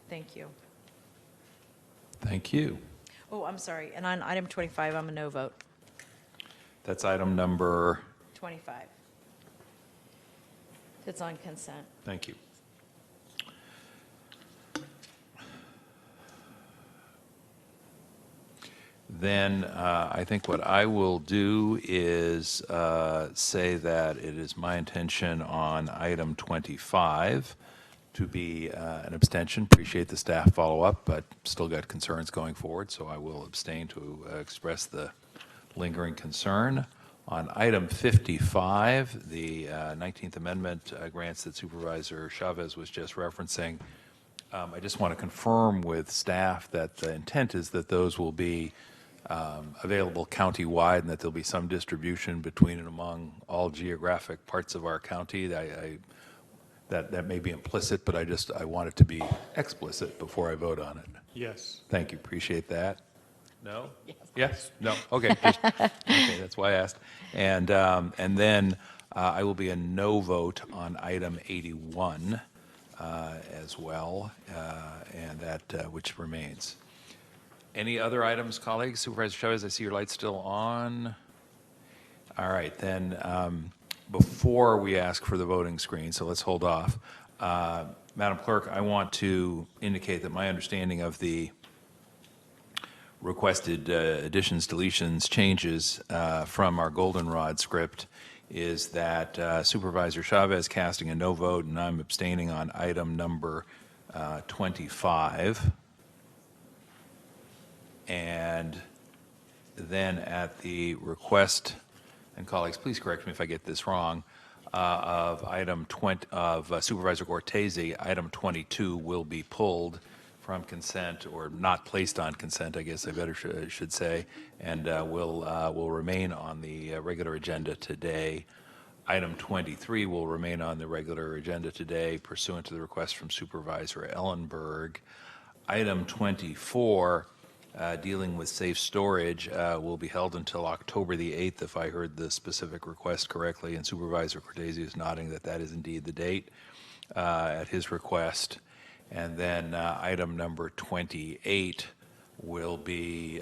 Thank you. Thank you. Oh, I'm sorry. And on item 25, I'm a no vote. That's item number, 25. It's on consent. thank you. Then I think what I will do is say that it is my intention on item 25 to be an abstention. Appreciate the staff follow-up, but still got concerns going forward, so I will abstain to express the lingering concern. On item 55, the 19th Amendment grants that Supervisor Chavez was just referencing, I just want to confirm with staff that the intent is that those will be available countywide and that there'll be some distribution between and among all geographic parts of our county. That may be implicit, but I want it to be explicit before I vote on it. Yes. Thank you, appreciate that. No? Yes? No? Okay, okay, that's why I asked. And then I will be a no vote on item 81 as well, and that which remains. Any other items, colleagues? Supervisor Chavez, I see your light's still on. All right, then before we ask for the voting screen, so let's hold off. Madam Clerk, I want to indicate that my understanding of the requested additions, deletions, changes from our goldenrod script is that Supervisor Chavez casting a no vote, and I'm abstaining on item number 25. And then at the request, and colleagues, please correct me if I get this wrong, of item 20 of Supervisor Cortese, item 22 will be pulled from consent, or not placed on consent, I guess I better should say, and will remain on the regular agenda today. Item 23 will remain on the regular agenda today pursuant to the request from Supervisor Ellenberg. Item 24, dealing with safe storage, will be held until October the 8th, if I heard the specific request correctly, and Supervisor Cortese is nodding that that is indeed the date at his request. And then item number 28 will be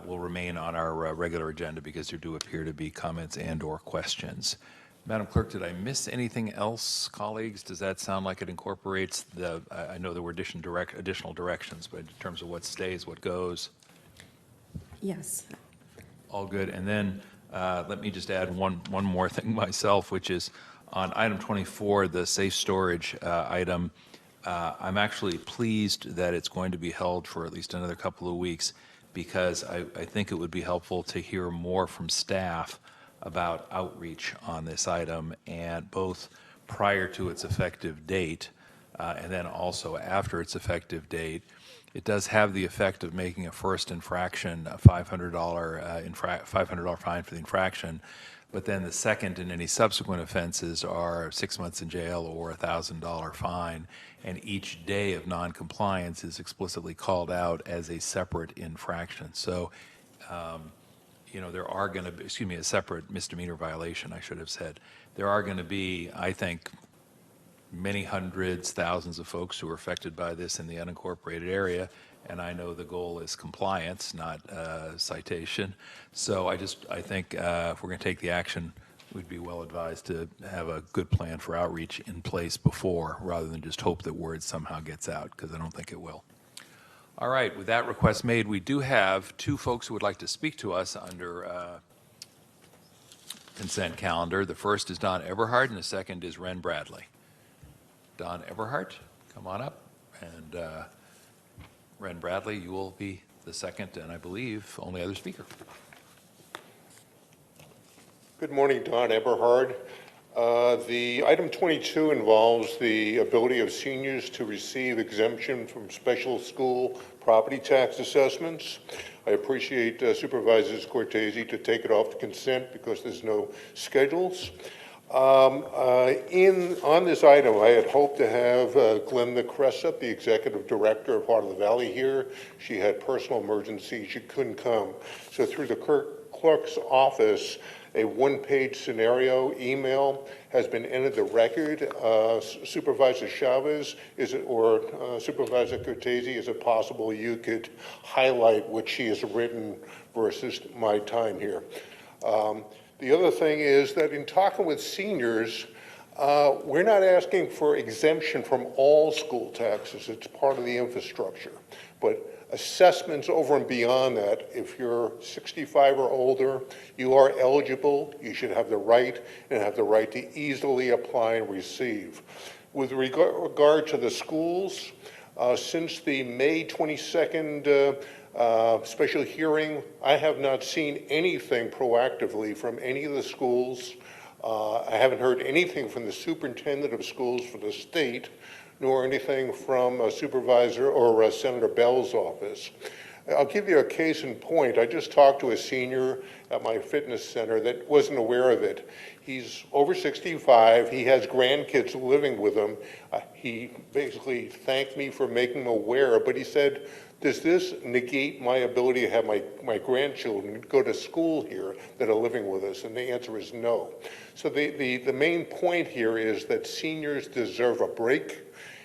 will remain on our regular agenda because there do appear to be comments and/or questions. Madam Clerk, did I miss anything else, colleagues? Does that sound like it incorporates the? I know there were additional directions, but in terms of what stays, what goes. Yes. All good. And then let me just add one more thing myself, which is on item 24, the safe storage item. I'm actually pleased that it's going to be held for at least another couple of weeks, because I think it would be helpful to hear more from staff about outreach on this item, and both prior to its effective date and then also after its effective date. It does have the effect of making a first infraction a $500 fine for the infraction, but then the second and any subsequent offenses are 6 months in jail or a $1,000 fine, and each day of noncompliance is explicitly called out as a separate infraction. So, there are going to be, a separate misdemeanor violation, I should have said. There are going to be, I think, many hundreds, thousands of folks who are affected by this in the unincorporated area, and I know the goal is compliance, not citation. So I think if we're going to take the action, we'd be well advised to have a good plan for outreach in place before, rather than just hope that word somehow gets out, because I don't think it will. All right, with that request made, we do have two folks who would like to speak to us under consent calendar. The first is Don Eberhardt, and the second is Ren Bradley. Don Eberhardt, come on up, and Ren Bradley, you will be the second and I believe only other speaker. Good morning, Don Eberhard. The item 22 involves the ability of seniors to receive exemption from special school property tax assessments. I appreciate Supervisors Cortese to take it off the consent because there's no schedules. On this item, I had hoped to have Glenda Cressup, the Executive Director of Heart of the Valley, here. She had personal emergency. She couldn't come. So through the clerk's office, a one-page scenario email has been entered the record. Supervisor Chavez, Supervisor Cortese, is it possible you could highlight what she has written versus my time here? The other thing is that in talking with seniors, we're not asking for exemption from all school taxes. It's part of the infrastructure. But assessments over and beyond that, if you're 65 or older, you are eligible. You should have the right to easily apply and receive. With regard to the schools, since the May 22nd special hearing, I have not seen anything proactively from any of the schools. I haven't heard anything from the superintendent of schools for the state, nor anything from Supervisor or Senator Bell's office. I'll give you a case in point. I just talked to a senior at my fitness center that wasn't aware of it. He's over 65. He has grandkids living with him. He basically thanked me for making him aware, but he said, does this negate my ability to have my grandchildren go to school here that are living with us? And the answer is no. So the main point here is that seniors deserve a break,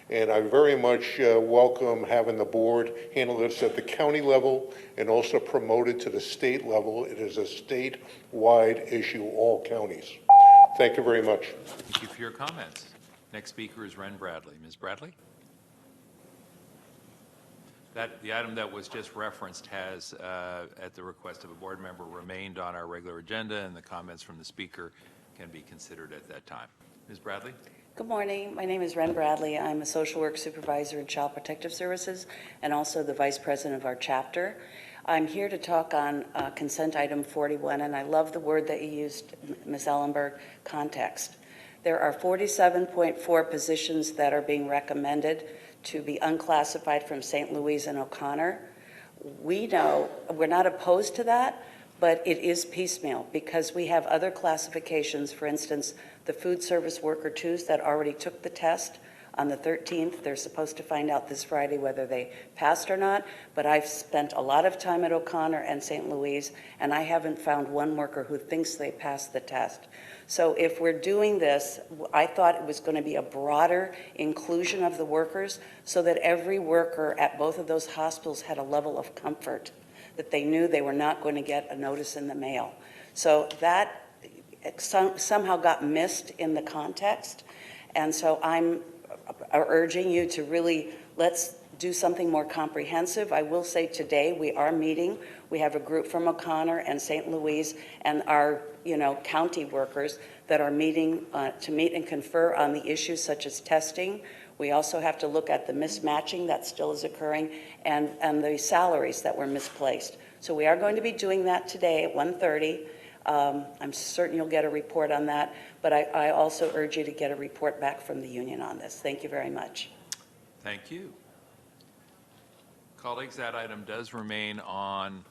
and I very much welcome having the board handle this at the county level and also promote it to the state level. It is a statewide issue, all counties. Thank you very much. Thank you for your comments. Next speaker is Ren Bradley. Ms. Bradley? The item that was just referenced has, at the request of a board member, remained on our regular agenda, and the comments from the speaker can be considered at that time. Ms. Bradley? Good morning. My name is Ren Bradley. I'm a social work supervisor in Child Protective Services and also the vice president of our chapter. I'm here to talk on consent item 41, and I love the word that you used, Ms. Ellenberg, context. There are 47.4 positions that are being recommended to be unclassified from St. Louis and O'Connor. We know, we're not opposed to that, but it is piecemeal because we have other classifications. For instance, the food service worker twos that already took the test on the 13th. They're supposed to find out this Friday whether they passed or not, but I've spent a lot of time at O'Connor and St. Louis, and I haven't found one worker who thinks they passed the test. So if we're doing this, I thought it was going to be a broader inclusion of the workers so that every worker at both of those hospitals had a level of comfort, that they knew they were not going to get a notice in the mail. So that somehow got missed in the context. And so I'm urging you to really, let's do something more comprehensive. I will say today we are meeting. We have a group from O'Connor and St. Louis and our county workers that are meeting to meet and confer on the issues such as testing, We also have to look at the mismatching that still is occurring and the salaries that were misplaced. So we are going to be doing that today at 1:30. I'm certain you'll get a report on that, but I also urge you to get a report back from the union on this. Thank you very much. Thank you. Colleagues, that item does remain on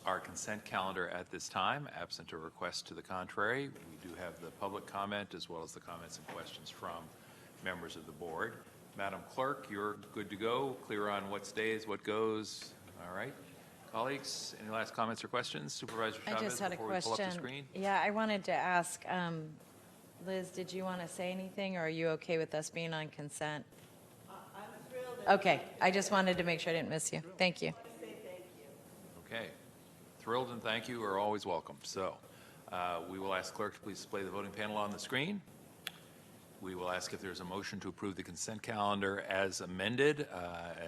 our consent calendar at this time, absent a request to the contrary. We do have the public comment as well as the comments and questions from members of the board. Madam Clerk, you're good to go, clear on what stays, what goes. All right. Colleagues, any last comments or questions? Supervisor Chavez, I just had a before we pull up the question. screen. Yeah, I wanted to ask, Liz, did you want to say anything, or are you okay with us being on consent? I'm thrilled. Okay, I just wanted to make sure I didn't miss you. Thank you. Okay. Thrilled and thank you are always welcome. So we will ask clerk to please display the voting panel on the screen. We will ask if there's a motion to approve the consent calendar as amended,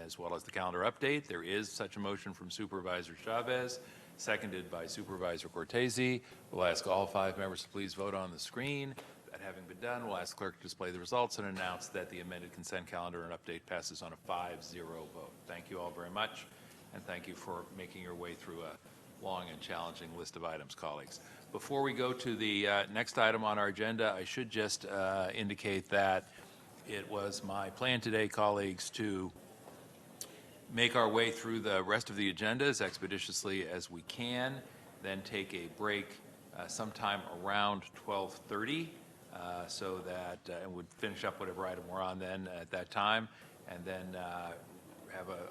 as well as the calendar update. There is such a motion from Supervisor Chavez, seconded by Supervisor Cortese. We'll ask all 5 members to please vote on the screen. That having been done, we'll ask clerk to display the results and announce that the amended consent calendar and update passes on a 5-0 vote. Thank you all very much, and thank you for making your way through a long and challenging list of items, colleagues. Before we go to the next item on our agenda, I should just indicate that it was my plan today, colleagues, to make our way through the rest of the agenda as expeditiously as we can, then take a break sometime around 12:30, so that and would finish up whatever item we're on then at that time, and then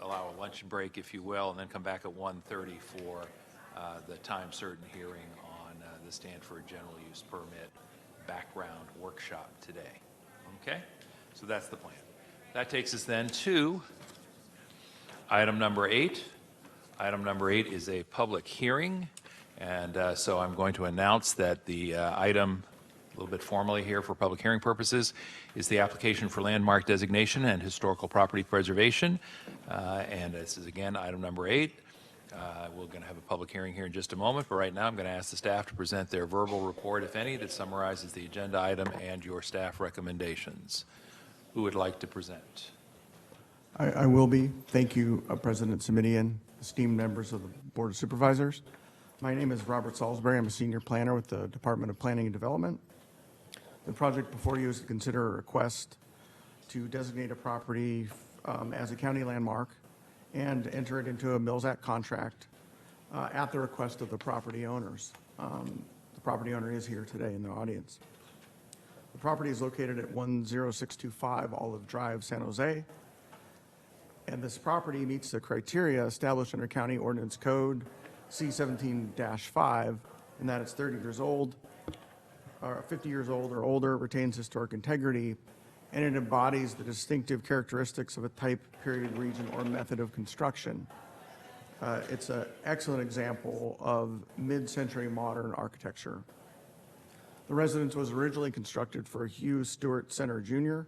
allow a lunch break, if you will, and then come back at 1:30 for the time certain hearing on the Stanford General Use Permit background workshop today. Okay? So that's the plan. That takes us then to item number 8. Item number 8 is a public hearing, and so I'm going to announce that the item, a little bit formally here for public hearing purposes, is the application for landmark designation and historical property preservation, and this is again item number 8. We're going to have a public hearing here in just a moment, but right now I'm going to ask the staff to present their verbal report, if any, that summarizes the agenda item and your staff recommendations. Who would like to present? I will be. Thank you, President Simitian, esteemed members of the Board of Supervisors. My name is Robert Salisbury. I'm a senior planner with the Department of Planning and Development. The project before you is to consider a request to designate a property as a county landmark and enter it into a Mills Act contract at the request of the property owners. The property owner is here today in the audience. The property is located at 10625 Olive Drive, San Jose. And this property meets the criteria established under County Ordinance Code C-17-5, in that it's 30 years old, or 50 years old or older, retains historic integrity, and it embodies the distinctive characteristics of a type, period, region, or method of construction. It's an excellent example of mid-century modern architecture. The residence was originally constructed for Hugh Stewart Center Jr.,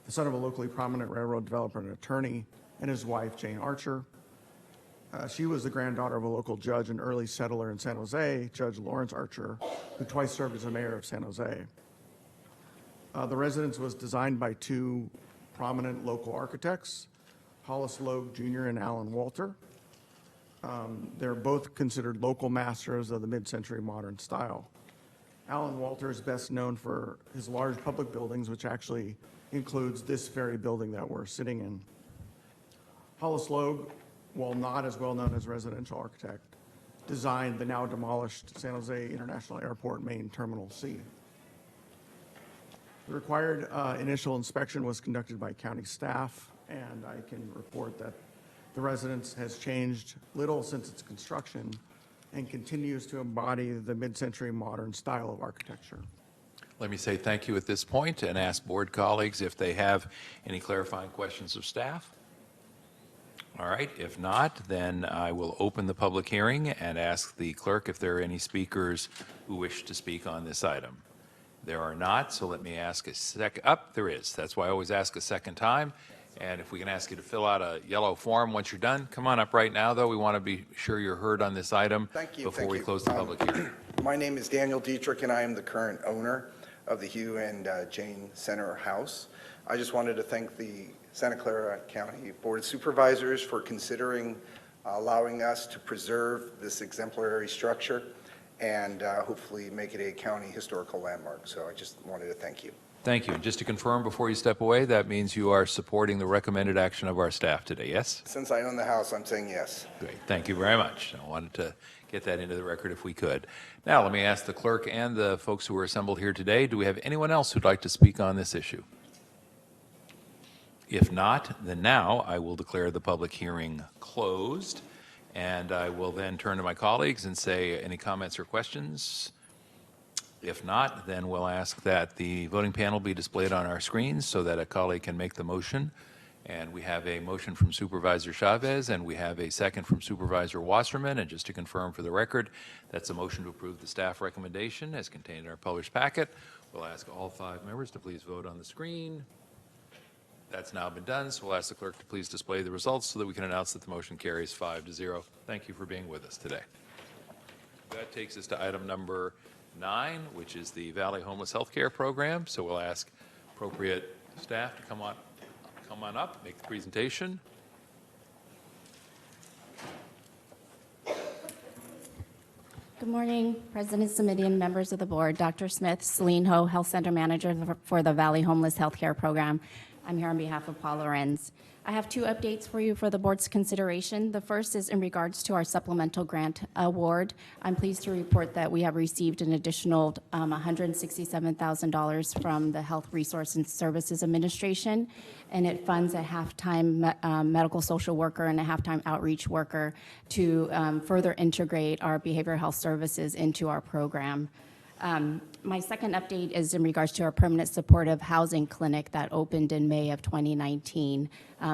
the son of a locally prominent railroad developer and attorney, and his wife, Jane Archer. She was the granddaughter of a local judge and early settler in San Jose, Judge Lawrence Archer, who twice served as the mayor of San Jose. The residence was designed by 2 prominent local architects, Hollis Logue Jr. and Alan Walter. They're both considered local masters of the mid-century modern style. Alan Walter is best known for his large public buildings, which actually includes this very building that we're sitting in. Hollis Logue, while not as well known as a residential architect, designed the now demolished San Jose International Airport Main Terminal C. The required initial inspection was conducted by county staff, and I can report that the residence has changed little since its construction and continues to embody the mid-century modern style of architecture. Let me say thank you at this point and ask board colleagues if they have any clarifying questions of staff. All right, if not, then I will open the public hearing and ask the clerk if there are any speakers who wish to speak on this item. There are not, so let me ask a second. There is. That's why I always ask a second time. And if we can ask you to fill out a yellow form once you're done. Come on up right now, though. We want to be sure you're heard on this item Thank you. before we close the public hearing. My name is Daniel Dietrich, and I am the current owner. of the Hugh and Jane Center House. I just wanted to thank the Santa Clara County Board of Supervisors for considering allowing us to preserve this exemplary structure and hopefully make it a county historical landmark. So I just wanted to thank you. Thank you. And just to confirm before you step away, that means you are supporting the recommended action of our staff today, yes? Since I own the house, I'm saying yes. Great. Thank you very much. I wanted to get that into the record if we could. Now, let me ask the clerk and the folks who are assembled here today, do we have anyone else who'd like to speak on this issue? If not, then now I will declare the public hearing closed, and I will then turn to my colleagues and say, any comments or questions? If not, then we'll ask that the voting panel be displayed on our screens so that a colleague can make the motion. And we have a motion from Supervisor Chavez, and we have a second from Supervisor Wasserman. And just to confirm for the record, that's a motion to approve the staff recommendation as contained in our published packet. We'll ask all 5 members to please vote on the screen. That's now been done, so we'll ask the clerk to please display the results so that we can announce that the motion carries 5-0. Thank you for being with us today. That takes us to item number 9, which is the Valley Homeless Healthcare Program. So we'll ask appropriate staff to come on up, make the presentation. Good morning, President Simidian, members of the board. Dr. Smith, Celine Ho, Health Center Manager for the Valley Homeless Healthcare Program. I'm here on behalf of Paul Lorenz. I have 2 updates for you for the board's consideration. The first is in regards to our supplemental grant award. I'm pleased to report that we have received an additional $167,000 from the Health Resource and Services Administration, and it funds a half-time medical social worker and a half-time outreach worker to further integrate our behavioral health services into our program. My second update is in regards to our permanent supportive housing clinic that opened in May of 2019.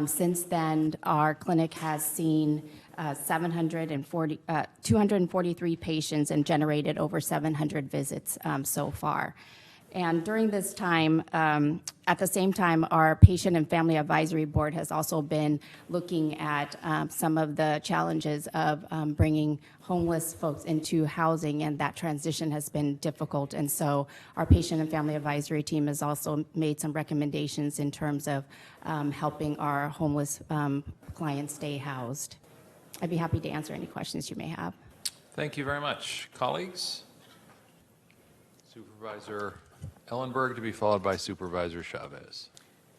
Since then, our clinic has seen 243 patients and generated over 700 visits so far. And during this time, at the same time, our Patient and Family Advisory Board has also been looking at some of the challenges of bringing homeless folks into housing, and that transition has been difficult. And so our Patient and Family Advisory team has also made some recommendations in terms of helping our homeless clients stay housed. I'd be happy to answer any questions you may have. Thank you very much. Colleagues? Supervisor Ellenberg to be followed by Supervisor Chavez.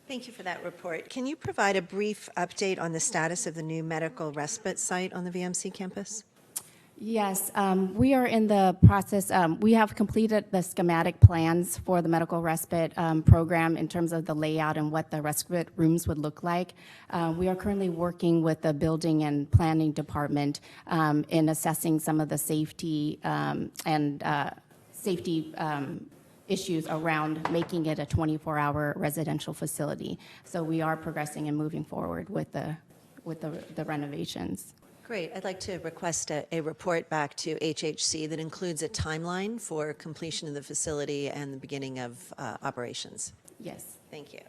Thank you for that report. Can you provide a brief update on the status of the new medical respite site on the VMC campus? Yes, we are in the process. We have completed the schematic plans for the medical respite program in terms of the layout and what the respite rooms would look like. We are currently working with the building and planning department in assessing some of the safety issues around making it a 24-hour residential facility. So we are progressing and moving forward with the renovations. Great. I'd like to request a report back to HHC that includes a timeline for completion of the facility and the beginning of operations. Yes. Thank you.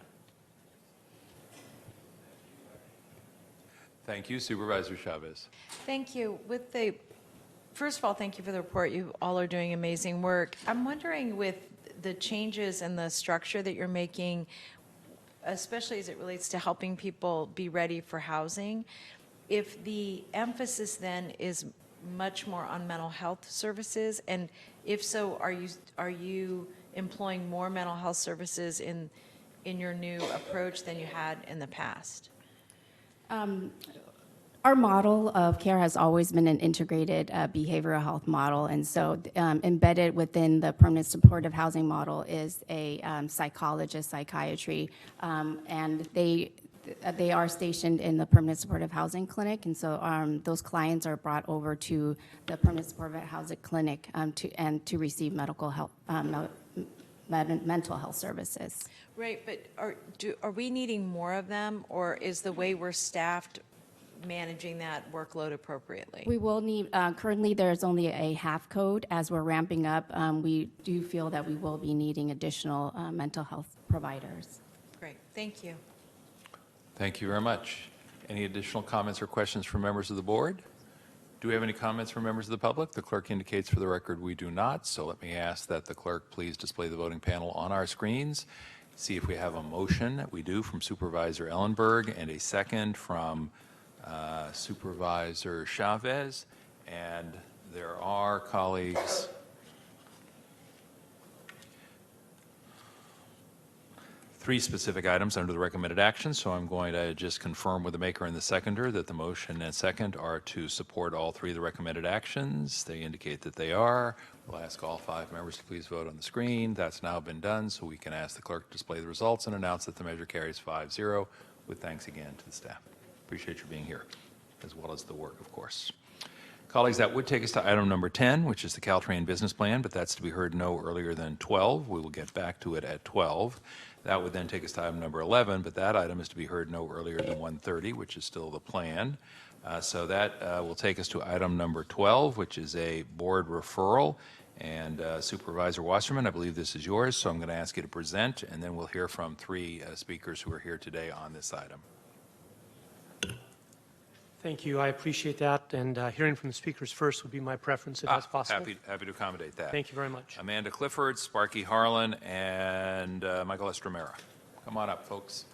Thank you. Supervisor Chavez. Thank you. First of all, thank you for the report. You all are doing amazing work. I'm wondering with the changes in the structure that you're making, especially as it relates to helping people be ready for housing, if the emphasis then is much more on mental health services, and if so, are you employing more mental health services in your new approach than you had in the past? Our model of care has always been an integrated behavioral health model, and so embedded within the permanent supportive housing model is a psychologist, psychiatry, and they are stationed in the permanent supportive housing clinic, and so those clients are brought over to the permanent supportive housing clinic to receive mental health services. Right, but are we needing more of them, or is the way we're staffed managing that workload appropriately? We will need, currently there's only a half code. As we're ramping up, we do feel that we will be needing additional mental health providers. Great, thank you. Thank you very much. Any additional comments or questions from members of the board? Do we have any comments from members of the public? The clerk indicates for the record we do not, so let me ask that the clerk please display the voting panel on our screens. See if we have a motion. We do, from Supervisor Ellenberg, and a second from Supervisor Chavez. And there are, colleagues, three specific items under the recommended action, so I'm going to just confirm with the maker and the seconder that the motion and second are to support all three of the recommended actions. They indicate that they are. We'll ask all 5 members to please vote on the screen. That's now been done, so we can ask the clerk to display the results and announce that the measure carries 5-0, with thanks again to the staff. Appreciate your being here, as well as the work, of course. Colleagues, that would take us to item number 10, which is the Caltrain business plan, but that's to be heard no earlier than 12. We will get back to it at 12. That would then take us to item number 11, but that item is to be heard no earlier than 1:30, which is still the plan. So that will take us to item number 12, which is a board referral. And Supervisor Wasserman, I believe this is yours, so I'm going to ask you to present, and then we'll hear from 3 speakers who are here today on this item. Thank you. I appreciate that. And hearing from the speakers first would be my preference, if that's possible. Happy to accommodate that. Thank you very much. Amanda Clifford, Sparky Harlan, and Michael Estromera. Come on up, folks.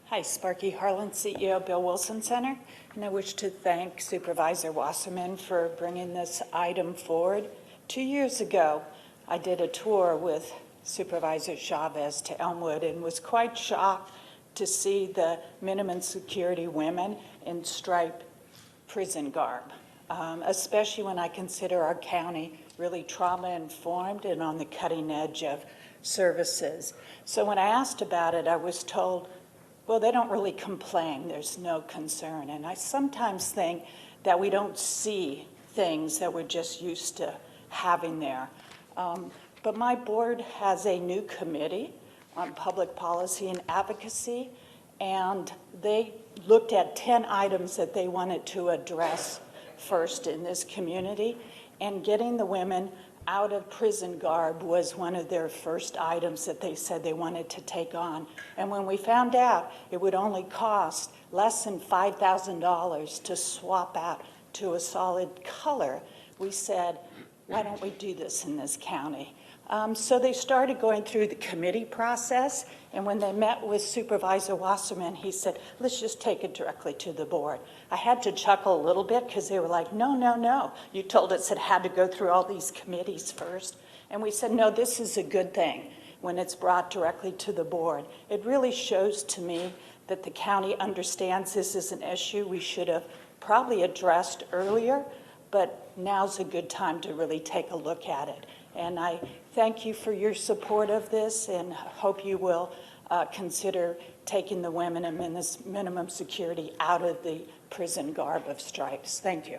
Hi, Sparky Harlan, CEO, Bill Wilson Center, and I wish to thank Supervisor Wasserman for bringing this item forward. 2 years ago, I did a tour with Supervisor Chavez to Elmwood and was quite shocked to see the minimum security women in striped prison garb, especially when I consider our county really trauma-informed and on the cutting edge of services. So when I asked about it, I was told, well, they don't really complain. There's no concern. And I sometimes think that we don't see things that we're just used to having there. But my board has a new committee on public policy and advocacy, and they looked at 10 items that they wanted to address first in this community, and getting the women out of prison garb was one of their first items that they said they wanted to take on. And when we found out it would only cost less than $5,000 to swap out to a solid color, we said, why don't we do this in this county? So they started going through the committee process, and when they met with Supervisor Wasserman, he said, let's just take it directly to the board. I had to chuckle a little bit because they were like, no, you told us it had to go through all these committees first. And we said, no, this is a good thing when it's brought directly to the board. It really shows to me that the county understands this is an issue we should have probably addressed earlier, but now's a good time to really take a look at it. And I thank you for your support of this and hope you will consider taking the women in minimum security out of the prison garb of stripes. Thank you.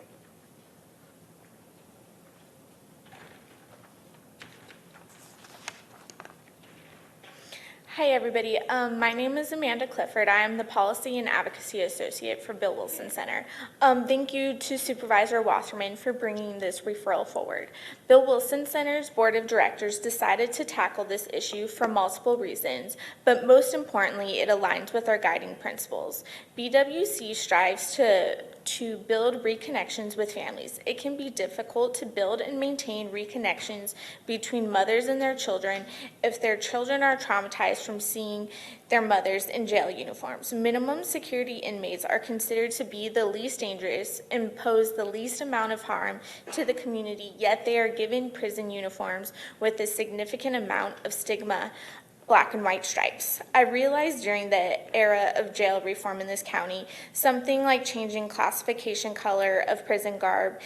Hi, everybody. My name is Amanda Clifford. I am the Policy and Advocacy Associate for Bill Wilson Center. Thank you to Supervisor Wasserman for bringing this referral forward. Bill Wilson Center's Board of Directors decided to tackle this issue for multiple reasons, but most importantly, it aligns with our guiding principles. BWC strives to build reconnections with families. It can be difficult to build and maintain reconnections between mothers and their children if their children are traumatized from seeing their mothers in jail uniforms. Minimum security inmates are considered to be the least dangerous and pose the least amount of harm to the community, yet they are given prison uniforms with a significant amount of stigma, black and white stripes. I realized during the era of jail reform in this county, something like changing classification color of prison garb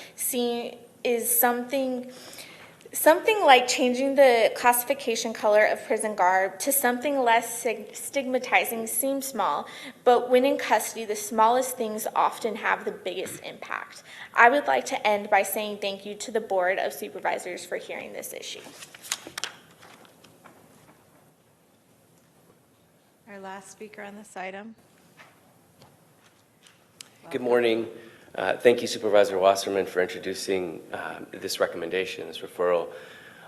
is something like changing the classification color of prison garb to something less stigmatizing seems small, but when in custody, the smallest things often have the biggest impact. I would like to end by saying thank you to the Board of Supervisors for hearing this issue. Our last speaker on this item. Good morning. Thank you, Supervisor Wasserman, for introducing this recommendation, this referral.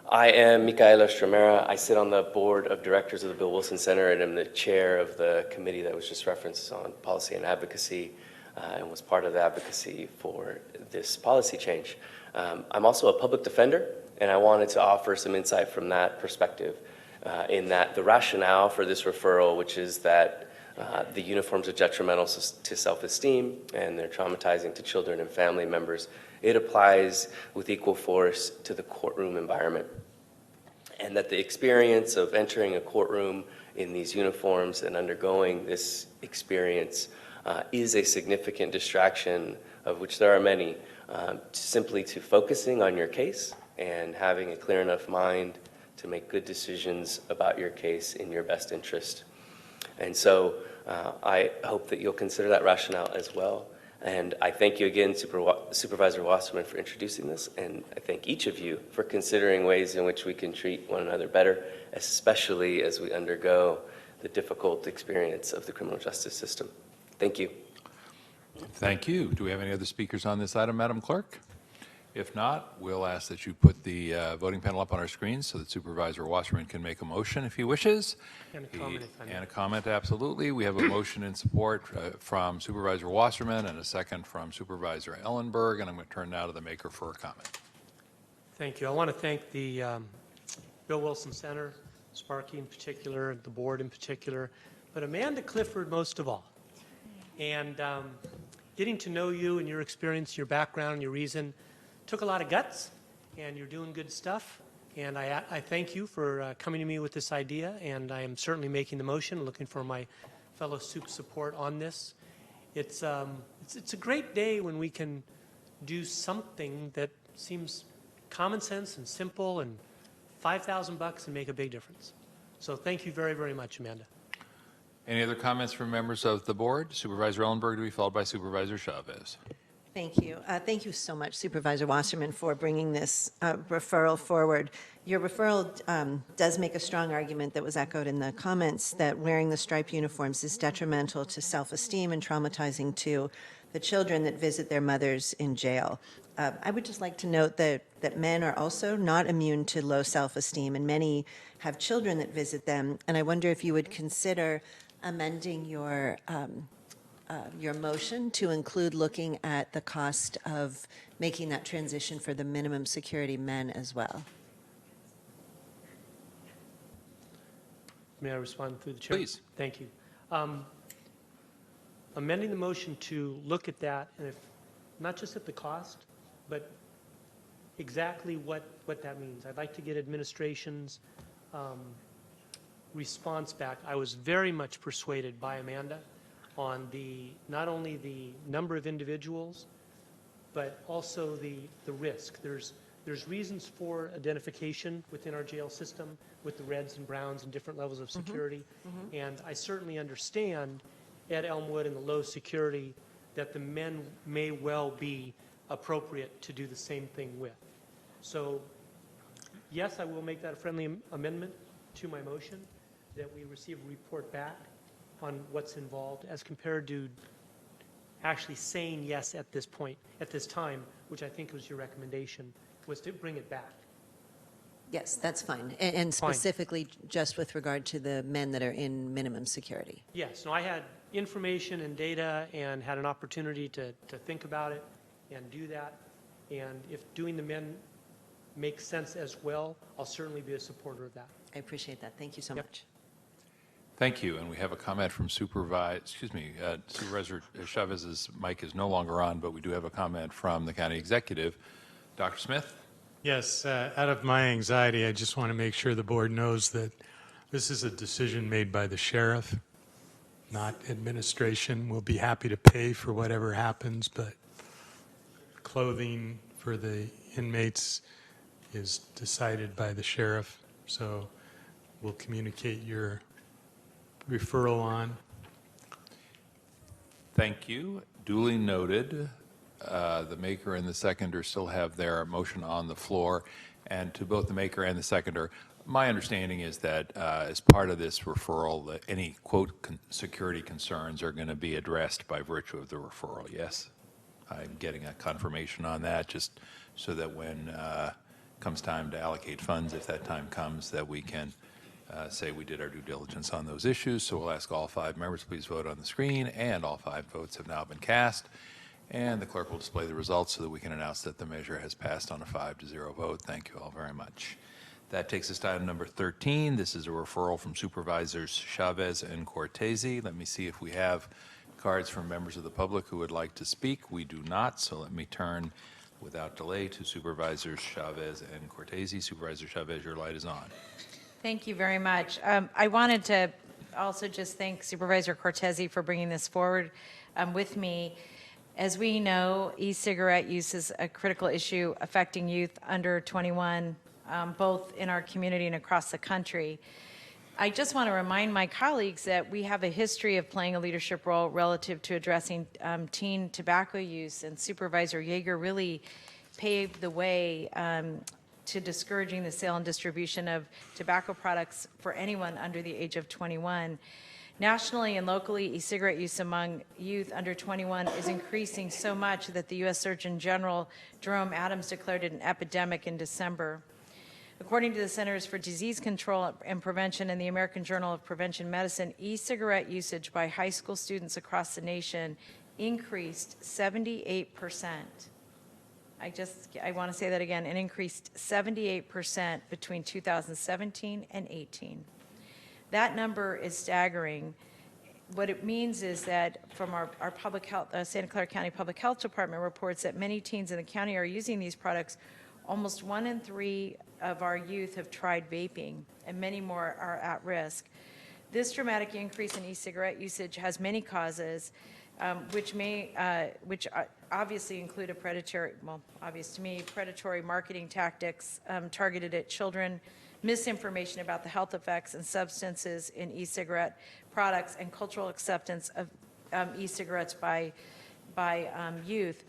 I am Micaela Stramera. I sit on the board of directors of the Bill Wilson Center and am the chair of the committee that was just referenced on policy and advocacy and was part of the advocacy for this policy change. I'm also a public defender, and I wanted to offer some insight from that perspective in that the rationale for this referral, which is that the uniforms are detrimental to self-esteem and they're traumatizing to children and family members, it applies with equal force to the courtroom environment. And that the experience of entering a courtroom in these uniforms and undergoing this experience is a significant distraction, of which there are many, simply to focusing on your case and having a clear enough mind to make good decisions about your case in your best interest. And so I hope that you'll consider that rationale as well. And I thank you again, Supervisor Wasserman, for introducing this, and I thank each of you for considering ways in which we can treat one another better, especially as we undergo the difficult experience of the criminal justice system. Thank you. Thank you. Do we have any other speakers on this item, Madam Clerk? If not, we'll ask that you put the voting panel up on our screens so that Supervisor Wasserman can make a motion if he wishes. And a comment, if I may. And a comment, absolutely. We have a motion in support from Supervisor Wasserman and a second from Supervisor Ellenberg, and I'm going to turn now to the maker for a comment. Thank you. I want to thank the Bill Wilson Center, Sparky in particular, the board in particular, but Amanda Clifford most of all. And getting to know you and your experience, your background, your reason, took a lot of guts, and you're doing good stuff. And I thank you for coming to me with this idea, and I am certainly making the motion, looking for my fellow soup support on this. It's a great day when we can do something that seems common sense and simple and $5,000 and make a big difference. So thank you very, very much, Amanda. Any other comments from members of the board? Supervisor Ellenberg to be followed by Supervisor Chavez. Thank you. Thank you so much, Supervisor Wasserman, for bringing this referral forward. Your referral does make a strong argument that was echoed in the comments that wearing the striped uniforms is detrimental to self-esteem and traumatizing to the children that visit their mothers in jail. I would just like to note that men are also not immune to low self-esteem, and many have children that visit them. And I wonder if you would consider amending your motion to include looking at the cost of making that transition for the minimum security men as well. May I respond through the chair? Please. Thank you. Amending the motion to look at that, and if, not just at the cost, but exactly what that means. I'd like to get administration's response back. I was very much persuaded by Amanda on not only the number of individuals, but also the risk. There's reasons for identification within our jail system with the reds and browns and different levels of security. And I certainly understand at Elmwood and the low security that the men may well be appropriate to do the same thing with. So yes, I will make that a friendly amendment to my motion, that we receive a report back on what's involved as compared to actually saying yes at this point, at this time, which I think was your recommendation, was to bring it back. Yes, that's fine. And specifically just with regard to the men that are in minimum security. Yes. No, I had information and data and had an opportunity to think about it and do that. And if doing the men makes sense as well, I'll certainly be a supporter of that. I appreciate that. Thank you so much. Thank you. And we have a comment from Supervisor Chavez's mic is no longer on, but we do have a comment from the county executive. Dr. Smith? Yes, out of my anxiety, I just want to make sure the board knows that this is a decision made by the sheriff, not administration. We'll be happy to pay for whatever happens, but clothing for the inmates is decided by the sheriff. So we'll communicate your referral on. Thank you. Duly noted. The maker and the seconder still have their motion on the floor. And to both the maker and the seconder, my understanding is that as part of this referral, that any, quote, security concerns are going to be addressed by virtue of the referral, yes? I'm getting a confirmation on that, just so that when comes time to allocate funds, if that time comes, that we can say we did our due diligence on those issues. So we'll ask all 5 members, please vote on the screen, and all 5 votes have now been cast. And the clerk will display the results so that we can announce that the measure has passed on a 5-0 vote. Thank you all very much. That takes us to item number 13. This is a referral from Supervisors Chavez and Cortese. Let me see if we have cards from members of the public who would like to speak. We do not, so let me turn without delay to Supervisors Chavez and Cortese. Supervisor Chavez, your light is on. Thank you very much. I wanted to also just thank Supervisor Cortese for bringing this forward with me. As we know, e-cigarette use is a critical issue affecting youth under 21, both in our community and across the country. I just want to remind my colleagues that we have a history of playing a leadership role relative to addressing teen tobacco use, and Supervisor Yeager really paved the way to discouraging the sale and distribution of tobacco products for anyone under the age of 21. Nationally and locally, e-cigarette use among youth under 21 is increasing so much that the U.S. Surgeon General Jerome Adams declared it an epidemic in December. According to the Centers for Disease Control and Prevention and the American Journal of Prevention Medicine, e-cigarette usage by high school students across the nation increased 78%. I want to say that again, it increased 78% between 2017 and 18. That number is staggering. What it means is that from our public health, Santa Clara County Public Health Department reports that many teens in the county are using these products. Almost 1 in 3 of our youth have tried vaping, and many more are at risk. This dramatic increase in e-cigarette usage has many causes, which obviously include a predatory, well, obvious to me, predatory marketing tactics targeted at children, misinformation about the health effects and substances in e-cigarette products, and cultural acceptance of e-cigarettes by youth.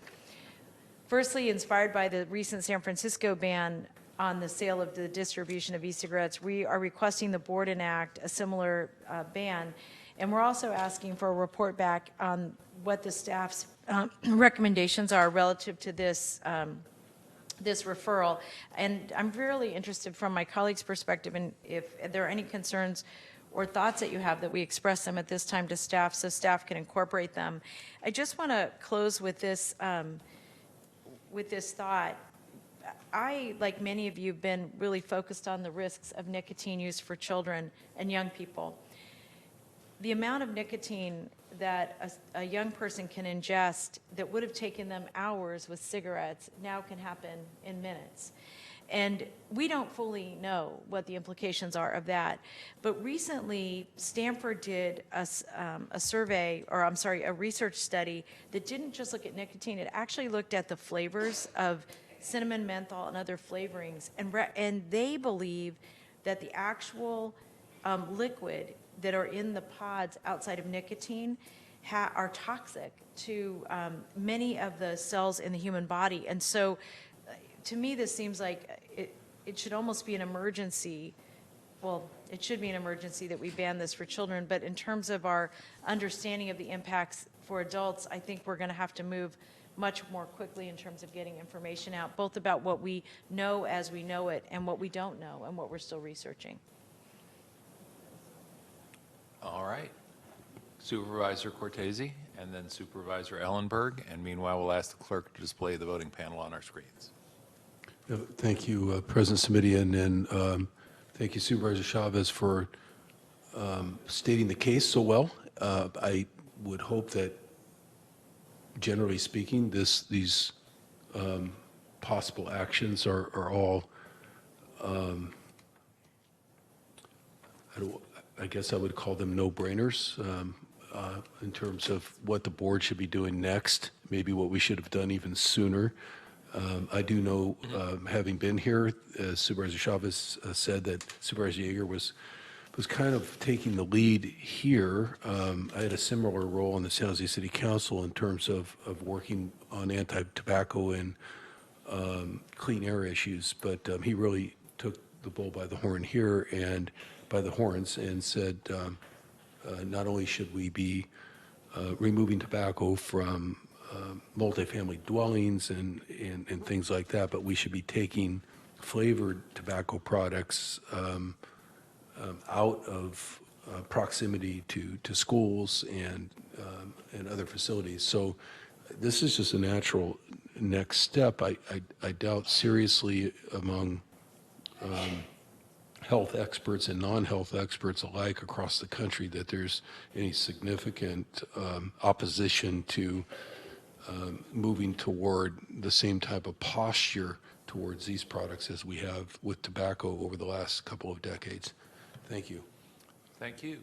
Firstly, inspired by the recent San Francisco ban on the sale of the distribution of e-cigarettes, we are requesting the board enact a similar ban, and we're also asking for a report back on what the staff's recommendations are relative to this this referral. And I'm really interested from my colleagues' perspective, and if there are any concerns or thoughts that you have, that we express them at this time to staff so staff can incorporate them. I just want to close with this thought. I, like many of you, have been really focused on the risks of nicotine use for children and young people. The amount of nicotine that a young person can ingest that would have taken them hours with cigarettes now can happen in minutes. And we don't fully know what the implications are of that. But recently, Stanford did a research study that didn't just look at nicotine. It actually looked at the flavors of cinnamon, menthol, and other flavorings. And they believe that the actual liquid that are in the pods outside of nicotine are toxic to many of the cells in the human body. And so to me, this seems like it should almost be an emergency. Well, it should be an emergency that we ban this for children, but in terms of our understanding of the impacts for adults, I think we're going to have to move much more quickly in terms of getting information out, both about what we know as we know it and what we don't know and what we're still researching. All right. Supervisor Cortese, and then Supervisor Ellenberg, and meanwhile, we'll ask the clerk to display the voting panel on our screens. Thank you, President Simidian, and thank you, Supervisor Chavez, for stating the case so well. I would hope that, generally speaking, these possible actions are all, I guess I would call them no-brainers in terms of what the board should be doing next, maybe what we should have done even sooner. I do know, having been here, as Supervisor Chavez said, that Supervisor Yeager was kind of taking the lead here. I had a similar role in the San Jose City Council in terms of working on anti-tobacco and clean air issues, but he really took the bull by the horn here and by the horns and said, not only should we be removing tobacco from multifamily dwellings and things like that, but we should be taking flavored tobacco products out of proximity to schools and other facilities. So this is just a natural next step. I doubt seriously among health experts and non-health experts alike across the country that there's any significant opposition to moving toward the same type of posture towards these products as we have with tobacco over the last couple of decades. Thank you. Thank you.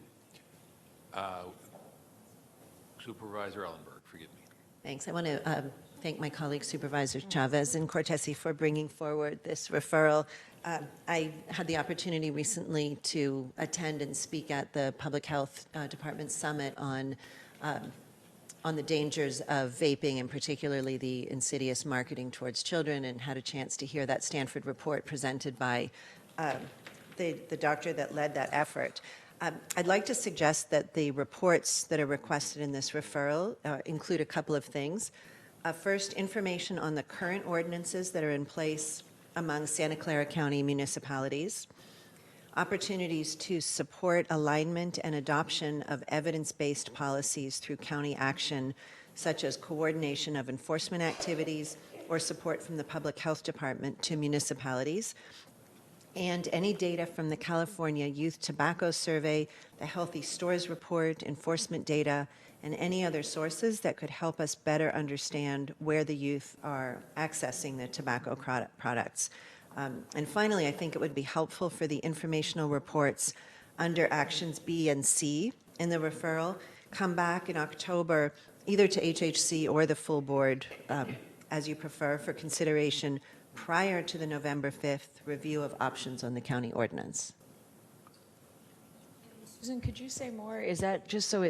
Supervisor Ellenberg, forgive me. Thanks. I want to thank my colleagues, Supervisors Chavez and Cortese, for bringing forward this referral. I had the opportunity recently to attend and speak at the Public Health Department Summit on the dangers of vaping, and particularly the insidious marketing towards children, and had a chance to hear that Stanford report presented by the doctor that led that effort. I'd like to suggest that the reports that are requested in this referral include a couple of things. First, information on the current ordinances that are in place among Santa Clara County municipalities, opportunities to support alignment and adoption of evidence-based policies through county action, such as coordination of enforcement activities or support from the Public Health Department to municipalities, and any data from the California Youth Tobacco Survey, the Healthy Stores Report, enforcement data, and any other sources that could help us better understand where the youth are accessing the tobacco products. And finally, I think it would be helpful for the informational reports under actions B and C in the referral come back in October, either to HHC or the full board, as you prefer, for consideration prior to the November 5th review of options on the county ordinance. Susan, could you say more? Is that just so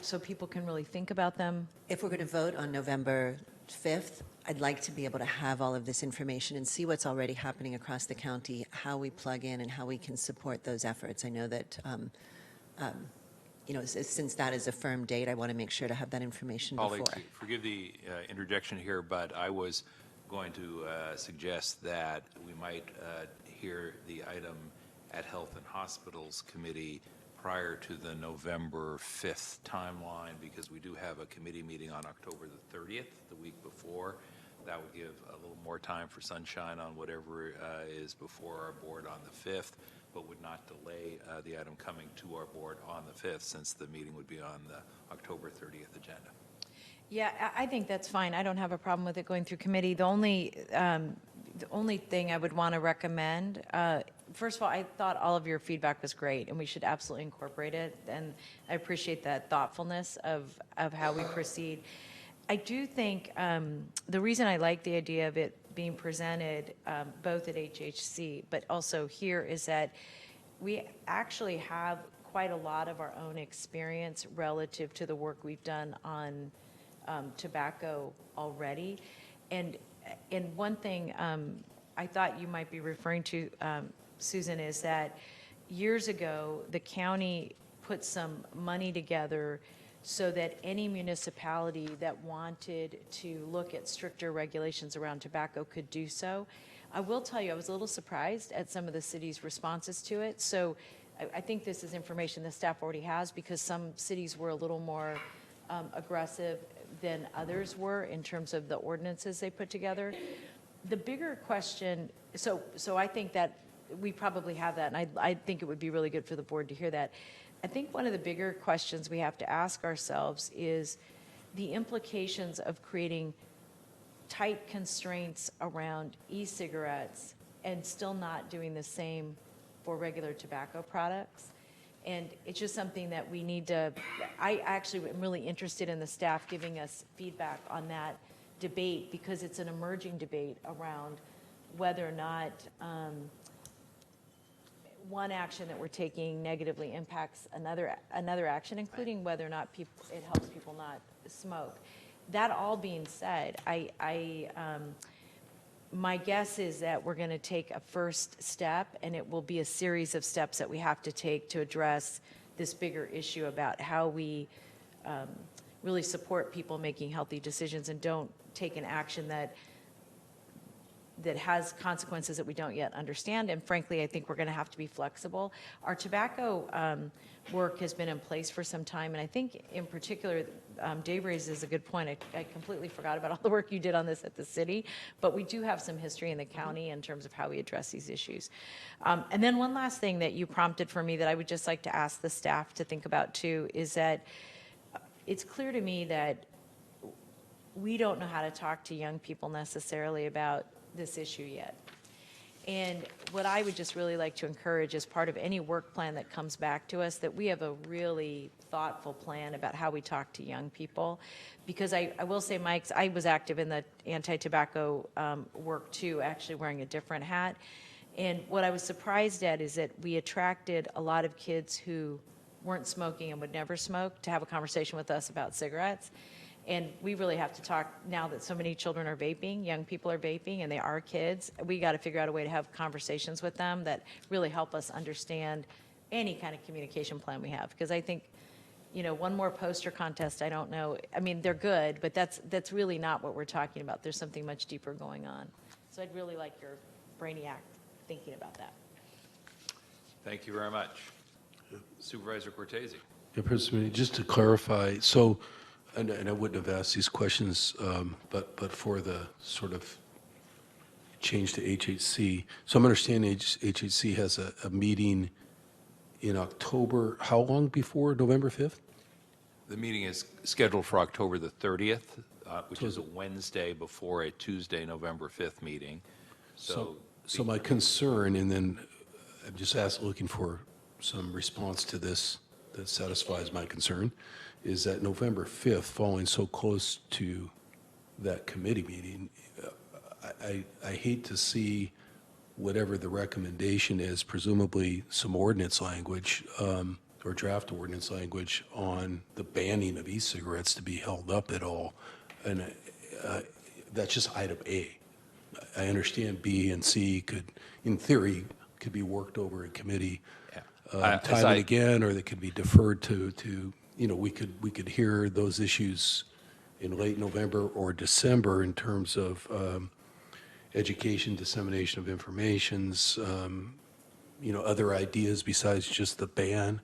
so people can really think about them? If we're going to vote on November 5th, I'd like to be able to have all of this information and see what's already happening across the county, how we plug in and how we can support those efforts. I know that, since that is a firm date, I want to make sure to have that information before. Forgive the interjection here, but I was going to suggest that we might hear the item at Health and Hospitals Committee prior to the November 5th timeline, because we do have a committee meeting on October the 30th, the week before. That would give a little more time for sunshine on whatever is before our board on the 5th, but would not delay the item coming to our board on the 5th, since the meeting would be on the October 30th agenda. Yeah, I think that's fine. I don't have a problem with it going through committee. The only thing I would want to recommend, first of all, I thought all of your feedback was great, and we should absolutely incorporate it. And I appreciate that thoughtfulness of how we proceed. I do think the reason I like the idea of it being presented both at HHC, but also here, is that we actually have quite a lot of our own experience relative to the work we've done on tobacco already. And one thing I thought you might be referring to, Susan, is that years ago, the county put some money together so that any municipality that wanted to look at stricter regulations around tobacco could do so. I will tell you, I was a little surprised at some of the cities' responses to it. So I think this is information the staff already has, because some cities were a little more aggressive than others were in terms of the ordinances they put together. The bigger question, so I think that we probably have that, and I think it would be really good for the board to hear that. I think one of the bigger questions we have to ask ourselves is the implications of creating tight constraints around e-cigarettes and still not doing the same for regular tobacco products. And it's just something that we need to, I actually am really interested in the staff giving us feedback on that debate, because it's an emerging debate around whether or not one action that we're taking negatively impacts another action, including whether or not it helps people not smoke. That all being said, my guess is that we're going to take a first step, and it will be a series of steps that we have to take to address this bigger issue about how we really support people making healthy decisions and don't take an action that that has consequences that we don't yet understand. And frankly, I think we're going to have to be flexible. Our tobacco work has been in place for some time. And I think in particular, Dave raises a good point. I completely forgot about all the work you did on this at the city, but we do have some history in the county in terms of how we address these issues. And then one last thing that you prompted for me that I would just like to ask the staff to think about too is that it's clear to me that we don't know how to talk to young people necessarily about this issue yet. And what I would just really like to encourage as part of any work plan that comes back to us, that we have a really thoughtful plan about how we talk to young people. Because I will say, Mike, I was active in the anti-tobacco work too, actually wearing a different hat. And what I was surprised at is that we attracted a lot of kids who weren't smoking and would never smoke to have a conversation with us about cigarettes. And we really have to talk, now that so many children are vaping, young people are vaping, and they are kids, we got to figure out a way to have conversations with them that really help us understand any kind of communication plan we have. Because I think, you know, one more poster contest, I don't know. I mean, they're good, but that's really not what we're talking about. There's something much deeper going on. So I'd really like your brainiac thinking about that. Thank you very much. Supervisor Cortese. Yeah, President, just to clarify, so, and I wouldn't have asked these questions, but for the sort of change to HHC. So I'm understanding HHC has a meeting in October. How long before November 5th? The meeting is scheduled for October the 30th, which is a Wednesday before a Tuesday, November 5th meeting. So my concern, and then I'm just looking for some response to this that satisfies my concern, is that November 5th, falling so close to that committee meeting, I hate to see whatever the recommendation is, presumably some ordinance language or draft ordinance language on the banning of e-cigarettes to be held up at all. And that's just item A. I understand B and C could, in theory, could be worked over in committee time and again, or they could be deferred to you know, we could hear those issues in late November or December in terms of education, dissemination of informations, you know, other ideas besides just the ban.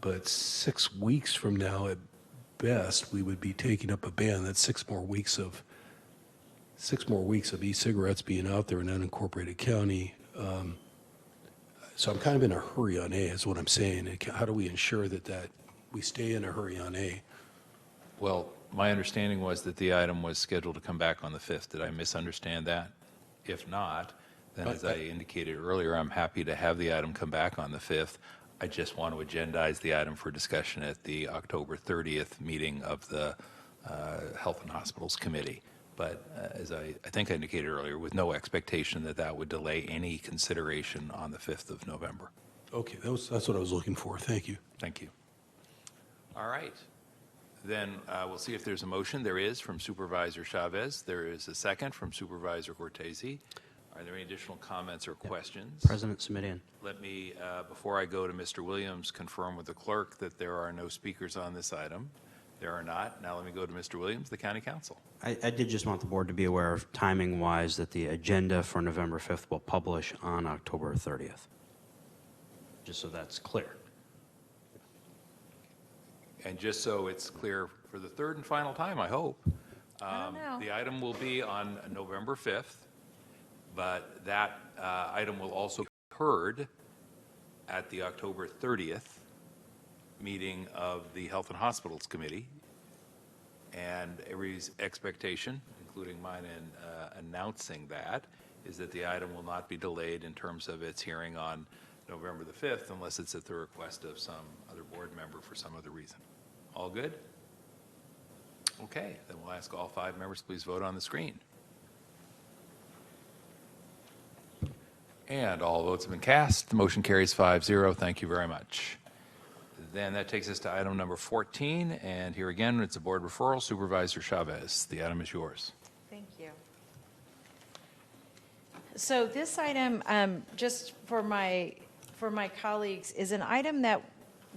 But 6 weeks from now, at best, we would be taking up a ban. That's 6 more weeks of e-cigarettes being out there in unincorporated county. So I'm kind of in a hurry on A, is what I'm saying. How do we ensure that we stay in a hurry on A? Well, my understanding was that the item was scheduled to come back on the 5th. Did I misunderstand that? If not, then as I indicated earlier, I'm happy to have the item come back on the 5th. I just want to agendize the item for discussion at the October 30th meeting of the Health and Hospitals Committee. But as I think I indicated earlier, with no expectation that that would delay any consideration on the 5th of November. Okay, that's what I was looking for. Thank you. Thank you. All right. Then we'll see if there's a motion. There is from Supervisor Chavez. There is a second from Supervisor Cortese. Are there any additional comments or questions? President Simitian. Let me, before I go to Mr. Williams, confirm with the clerk that there are no speakers on this item. There are not. Now let me go to Mr. Williams, the County Council. I did just want the board to be aware of timing-wise that the agenda for November 5th will publish on October 30th. Just so that's clear. And just so it's clear for the third and final time, I hope, the item will be on November 5th, but that item will also be heard at the October 30th meeting of the Health and Hospitals Committee. And every expectation, including mine in announcing that, is that the item will not be delayed in terms of its hearing on November the 5th unless it's at the request of some other board member for some other reason. All good? Okay, then we'll ask all 5 members please vote on the screen. And all votes have been cast. The motion carries 5-0. Thank you very much. Then that takes us to item number 14, and here again, it's a board referral. Supervisor Chavez, the item is yours. Thank you. So this item, just for my colleagues, is an item that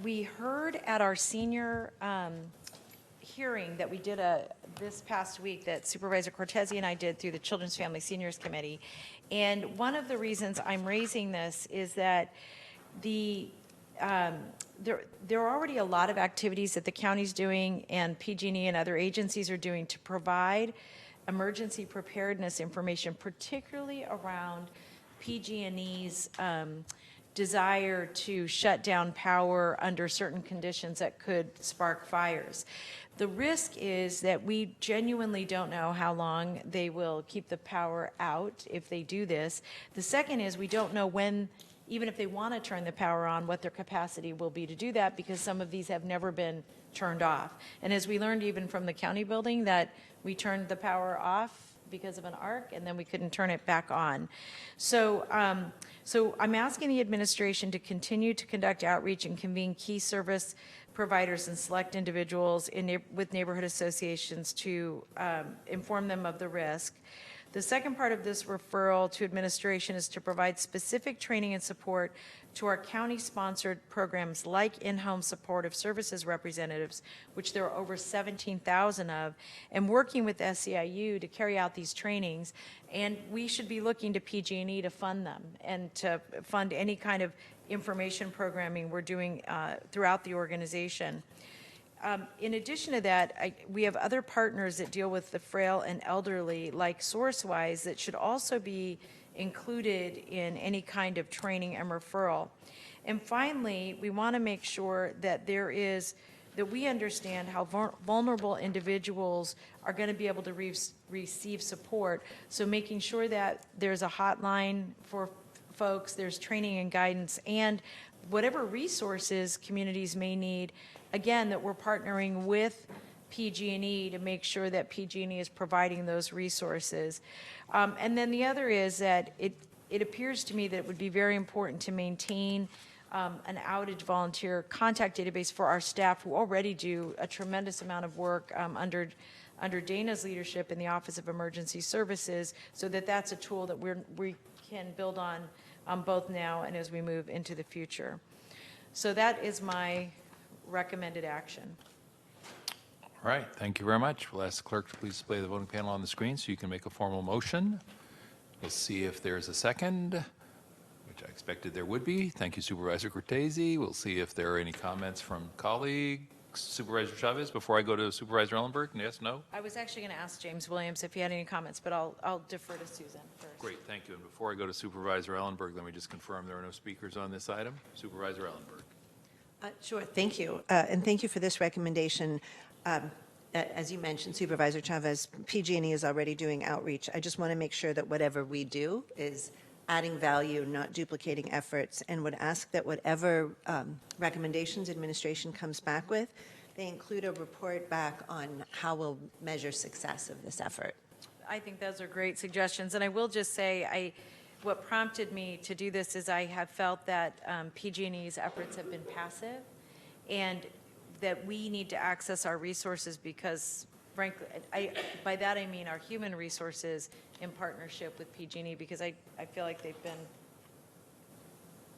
we heard at our senior hearing that we did this past week that Supervisor Cortese and I did through the Children's Family Seniors Committee. And one of the reasons I'm raising this is that there are already a lot of activities that the county's doing and PG&E and other agencies are doing to provide emergency preparedness information, particularly around PG&E's desire to shut down power under certain conditions that could spark fires. The risk is that we genuinely don't know how long they will keep the power out if they do this. The second is we don't know when, even if they want to turn the power on, what their capacity will be to do that, because some of these have never been turned off. And as we learned even from the county building, that we turned the power off because of an arc, and then we couldn't turn it back on. So I'm asking the administration to continue to conduct outreach and convene key service providers and select individuals with neighborhood associations to inform them of the risk. The second part of this referral to administration is to provide specific training and support to our county-sponsored programs like in-home supportive services representatives, which there are over 17,000 of, and working with SEIU to carry out these trainings. And we should be looking to PG&E to fund them and to fund any kind of information programming we're doing throughout the organization. In addition to that, we have other partners that deal with the frail and elderly, like SourceWise, that should also be included in any kind of training and referral. And finally, we want to make sure that that we understand how vulnerable individuals are going to be able to receive support. So making sure that there's a hotline for folks, there's training and guidance, and whatever resources communities may need, again, that we're partnering with PG&E to make sure that PG&E is providing those resources. And then the other is that it appears to me that it would be very important to maintain an outage volunteer contact database for our staff who already do a tremendous amount of work under Dana's leadership in the Office of Emergency Services, so that that's a tool that we can build on both now and as we move into the future. So that is my recommended action. All right, thank you very much. We'll ask the clerk to please display the voting panel on the screen so you can make a formal motion. We'll see if there's a second, which I expected there would be. Thank you, Supervisor Cortese. We'll see if there are any comments from colleagues. Supervisor Chavez, before I go to Supervisor Ellenberg, yes, no? I was actually going to ask James Williams if he had any comments, but I'll defer to Susan first. Great, thank you. And before I go to Supervisor Ellenberg, let me just confirm there are no speakers on this item. Supervisor Ellenberg. Sure, thank you. And thank you for this recommendation. As you mentioned, Supervisor Chavez, PG&E is already doing outreach. I just want to make sure that whatever we do is adding value, not duplicating efforts, and would ask that whatever recommendations administration comes back with, they include a report back on how we'll measure success of this effort. I think those are great suggestions. And I will just say, what prompted me to do this is I have felt that PG&E's efforts have been passive, and that we need to access our resources because, frankly, by that I mean our human resources in partnership with PG&E, because I feel like they've been